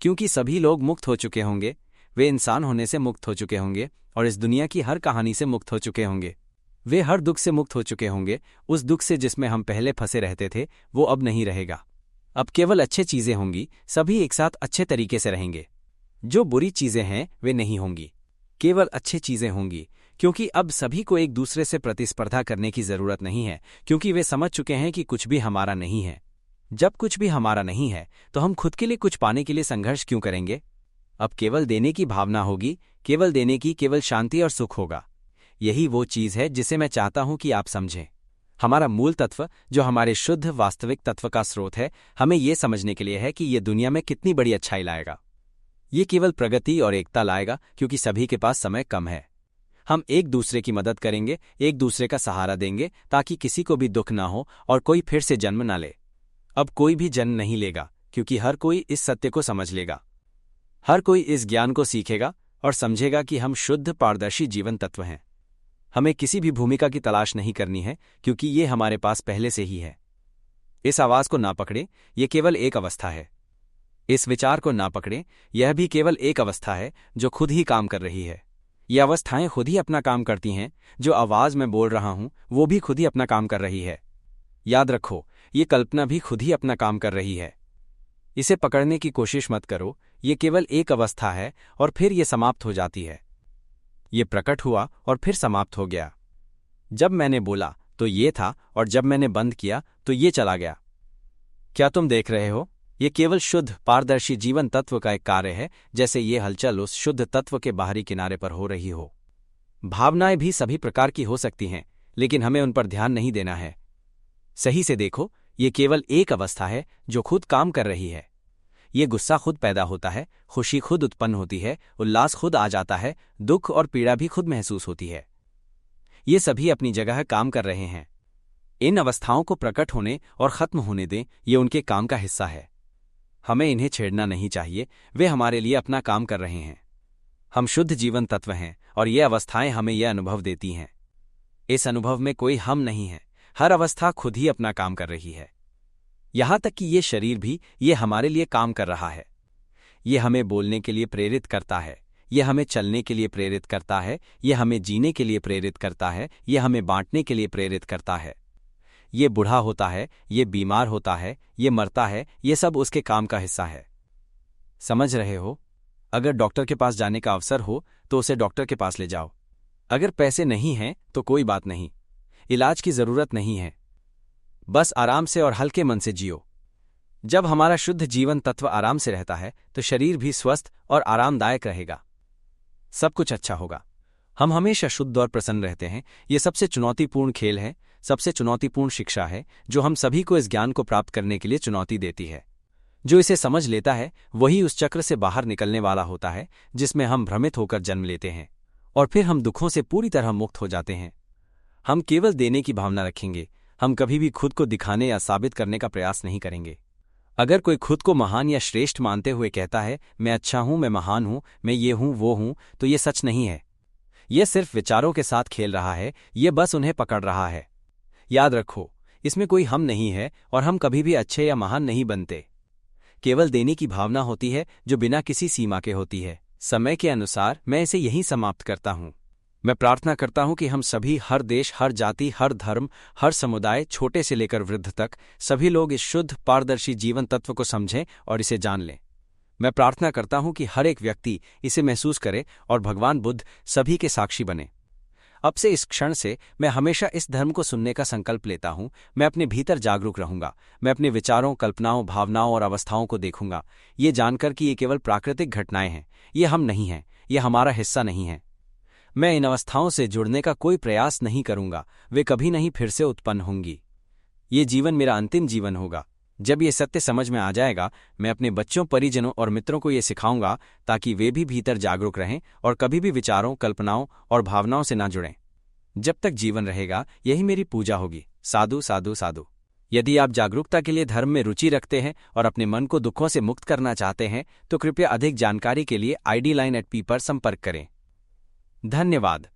क्योंकि सभी लोग मुक्त हो चुके होंगे, वे इंसान होने से मुक्त हो चुके होंगे और इस दुनिया की हर कहानी से मुक्त हो चुके होंगे। वे हर दुख से मुक्त हो चुके होंगे। उस दुख से जिसमें हम पहले फंसे रहते थे वो अब नहीं रहेगा। अब केवल अच्छे चीजें होंगी, सभी एक साथ अच्छे तरीके से रहेंगे। जो बुरी चीजें हैं वे नहीं होंगी, केवल अच्छी चीजें होंगी, क्योंकि अब सभी को एक दूसरे से प्रतिस्पर्धा करने की जरूरत नहीं है, क्योंकि वे समझ चुके हैं कि कुछ भी हमारा नहीं है। जब कुछ भी हमारा नहीं है तो हम खुद के लिए कुछ पाने के लिए संघर्ष क्यों करेंगे। अब केवल देने की भावना होगी, केवल देने की, केवल शांति और सुख होगा। यही वो चीज है जिसे मैं चाहता हूं कि आप समझें। हमारा मूल तत्व, जो हमारे शुद्ध वास्तविक तत्व का स्रोत है, हमें यह समझने के लिए है कि यह दुनिया में कितनी बड़ी अच्छाई लाएगा। ये केवल प्रगति और एकता लाएगा, क्योंकि सभी के पास समय कम है। हम एक दूसरे की मदद करेंगे, एक दूसरे का सहारा देंगे, ताकि किसी को भी दुख ना हो और कोई फिर से जन्म ना ले। अब कोई भी जन्म नहीं लेगा, क्योंकि हर कोई इस सत्य को समझ लेगा। हर कोई इस ज्ञान को सीखेगा और समझेगा कि हम शुद्ध पारदर्शी जीवन तत्व हैं। हमें किसी भी भूमिका की तलाश नहीं करनी है, क्योंकि ये हमारे पास पहले से ही है। इस आवाज को ना पकड़ें, यह केवल एक अवस्था है। इस विचार को ना पकड़ें, यह भी केवल एक अवस्था है जो खुद ही काम कर रही है। ये अवस्थाएं खुद ही अपना काम करती हैं। जो आवाज मैं बोल रहा हूं वो भी खुद ही अपना काम कर रही है। याद रखो, ये कल्पना भी खुद ही अपना काम कर रही है। इसे पकड़ने की कोशिश मत करो। ये केवल एक अवस्था है और फिर ये समाप्त हो जाती है। ये प्रकट हुआ और फिर समाप्त हो गया। जब मैंने बोला तो ये था, और जब मैंने बंद किया तो ये चला गया। क्या तुम देख रहे हो? ये केवल शुद्ध पारदर्शी जीवन तत्व का एक कार्य है, जैसे ये हलचल उस शुद्ध तत्व के बाहरी किनारे पर हो रही हो। भावनाएं भी सभी प्रकार की हो सकती हैं, लेकिन हमें उन पर ध्यान नहीं देना है। सही से देखो, ये केवल एक अवस्था है जो खुद काम कर रही है। ये गुस्सा खुद पैदा होता है, खुशी खुद उत्पन्न होती है, उल्लास खुद आ जाता है, दुख और पीड़ा भी खुद महसूस होती है। ये सभी अपनी जगह काम कर रहे हैं। इन अवस्थाओं को प्रकट होने और खत्म होने दें, ये उनके काम का हिस्सा है। हमें इन्हें छेड़ना नहीं चाहिए, वे हमारे लिए अपना काम कर रहे हैं। हम शुद्ध जीवन तत्व हैं और ये अवस्थाएं हमें यह अनुभव देती हैं। इस अनुभव में कोई हम नहीं है। हर अवस्था खुद ही अपना काम कर रही है। यहां तक कि ये शरीर भी, ये हमारे लिए काम कर रहा है। ये हमें बोलने के लिए प्रेरित करता है, ये हमें चलने के लिए प्रेरित करता है, ये हमें जीने के लिए प्रेरित करता है, ये हमें बांटने के लिए प्रेरित करता है। ये बूढ़ा होता है, ये बीमार होता है, ये मरता है, ये सब उसके काम का हिस्सा है। समझ रहे हो? अगर डॉक्टर के पास जाने का अवसर हो तो उसे डॉक्टर के पास ले जाओ। अगर पैसे नहीं हैं तो कोई बात नहीं, इलाज की जरूरत नहीं है। बस आराम से और हल्के मन से जियो। जब हमारा शुद्ध जीवन तत्व आराम से रहता है तो शरीर भी स्वस्थ और आरामदायक रहेगा। सब कुछ अच्छा होगा। हम हमेशा शुद्ध और प्रसन्न रहते हैं। ये सबसे चुनौतीपूर्ण खेल है, सबसे चुनौतीपूर्ण शिक्षा है, जो हम सभी को इस ज्ञान को प्राप्त करने के लिए चुनौती देती है। जो इसे समझ लेता है वही उस चक्र से बाहर निकलने वाला होता है, जिसमें हम भ्रमित होकर जन्म लेते हैं और फिर हम दुखों से पूरी तरह मुक्त हो जाते हैं। हम केवल देने की भावना रखेंगे। हम कभी भी खुद को दिखाने या साबित करने का प्रयास नहीं करेंगे। अगर कोई खुद को महान या श्रेष्ठ मानते हुए कहता है, मैं अच्छा हूं, मैं महान हूं, मैं ये हूं, वो हूं, तो ये सच नहीं है। यह सिर्फ विचारों के साथ खेल रहा है, ये बस उन्हें पकड़ रहा है। याद रखो, इसमें कोई हम नहीं है और हम कभी भी अच्छे या महान नहीं बनते। केवल देने की भावना होती है जो बिना किसी सीमा के होती है। समय के अनुसार मैं इसे यहीं समाप्त करता हूं। मैं प्रार्थना करता हूं कि हम सभी, हर देश, हर जाति, हर धर्म, हर समुदाय, छोटे से लेकर वृद्ध तक, सभी लोग इस शुद्ध पारदर्शी जीवन तत्व को समझें और इसे जान लें। मैं प्रार्थना करता हूं कि हर एक व्यक्ति इसे महसूस करे और भगवान बुद्ध सभी के साक्षी बने। अब से इस क्षण से मैं हमेशा इस धर्म को सुनने का संकल्प लेता हूं। मैं अपने भीतर जागरूक रहूंगा। मैं अपने विचारों, कल्पनाओं, भावनाओं और अवस्थाओं को देखूंगा, ये जानकर कि ये केवल प्राकृतिक घटनाएं हैं। ये हम नहीं हैं, ये हमारा हिस्सा नहीं है। मैं इन अवस्थाओं से जुड़ने का कोई प्रयास नहीं करूंगा। वे कभी नहीं फिर से उत्पन्न होंगी। ये जीवन मेरा अंतिम जीवन होगा। जब ये सत्य समझ में आ जाएगा, मैं अपने बच्चों, परिजनों और मित्रों को ये सिखाऊंगा, ताकि वे भी भीतर जागरूक रहें और कभी भी विचारों, कल्पनाओं और भावनाओं से ना जुड़ें। जब तक जीवन रहेगा, यही मेरी पूजा होगी। साधु साधु साधु। यदि आप जागरूकता के लिए धर्म में रुचि रखते हैं और अपने मन को दुखों से मुक्त करना चाहते हैं, तो कृपया अधिक जानकारी के लिए ID Line@P पर संपर्क करें। धन्यवाद।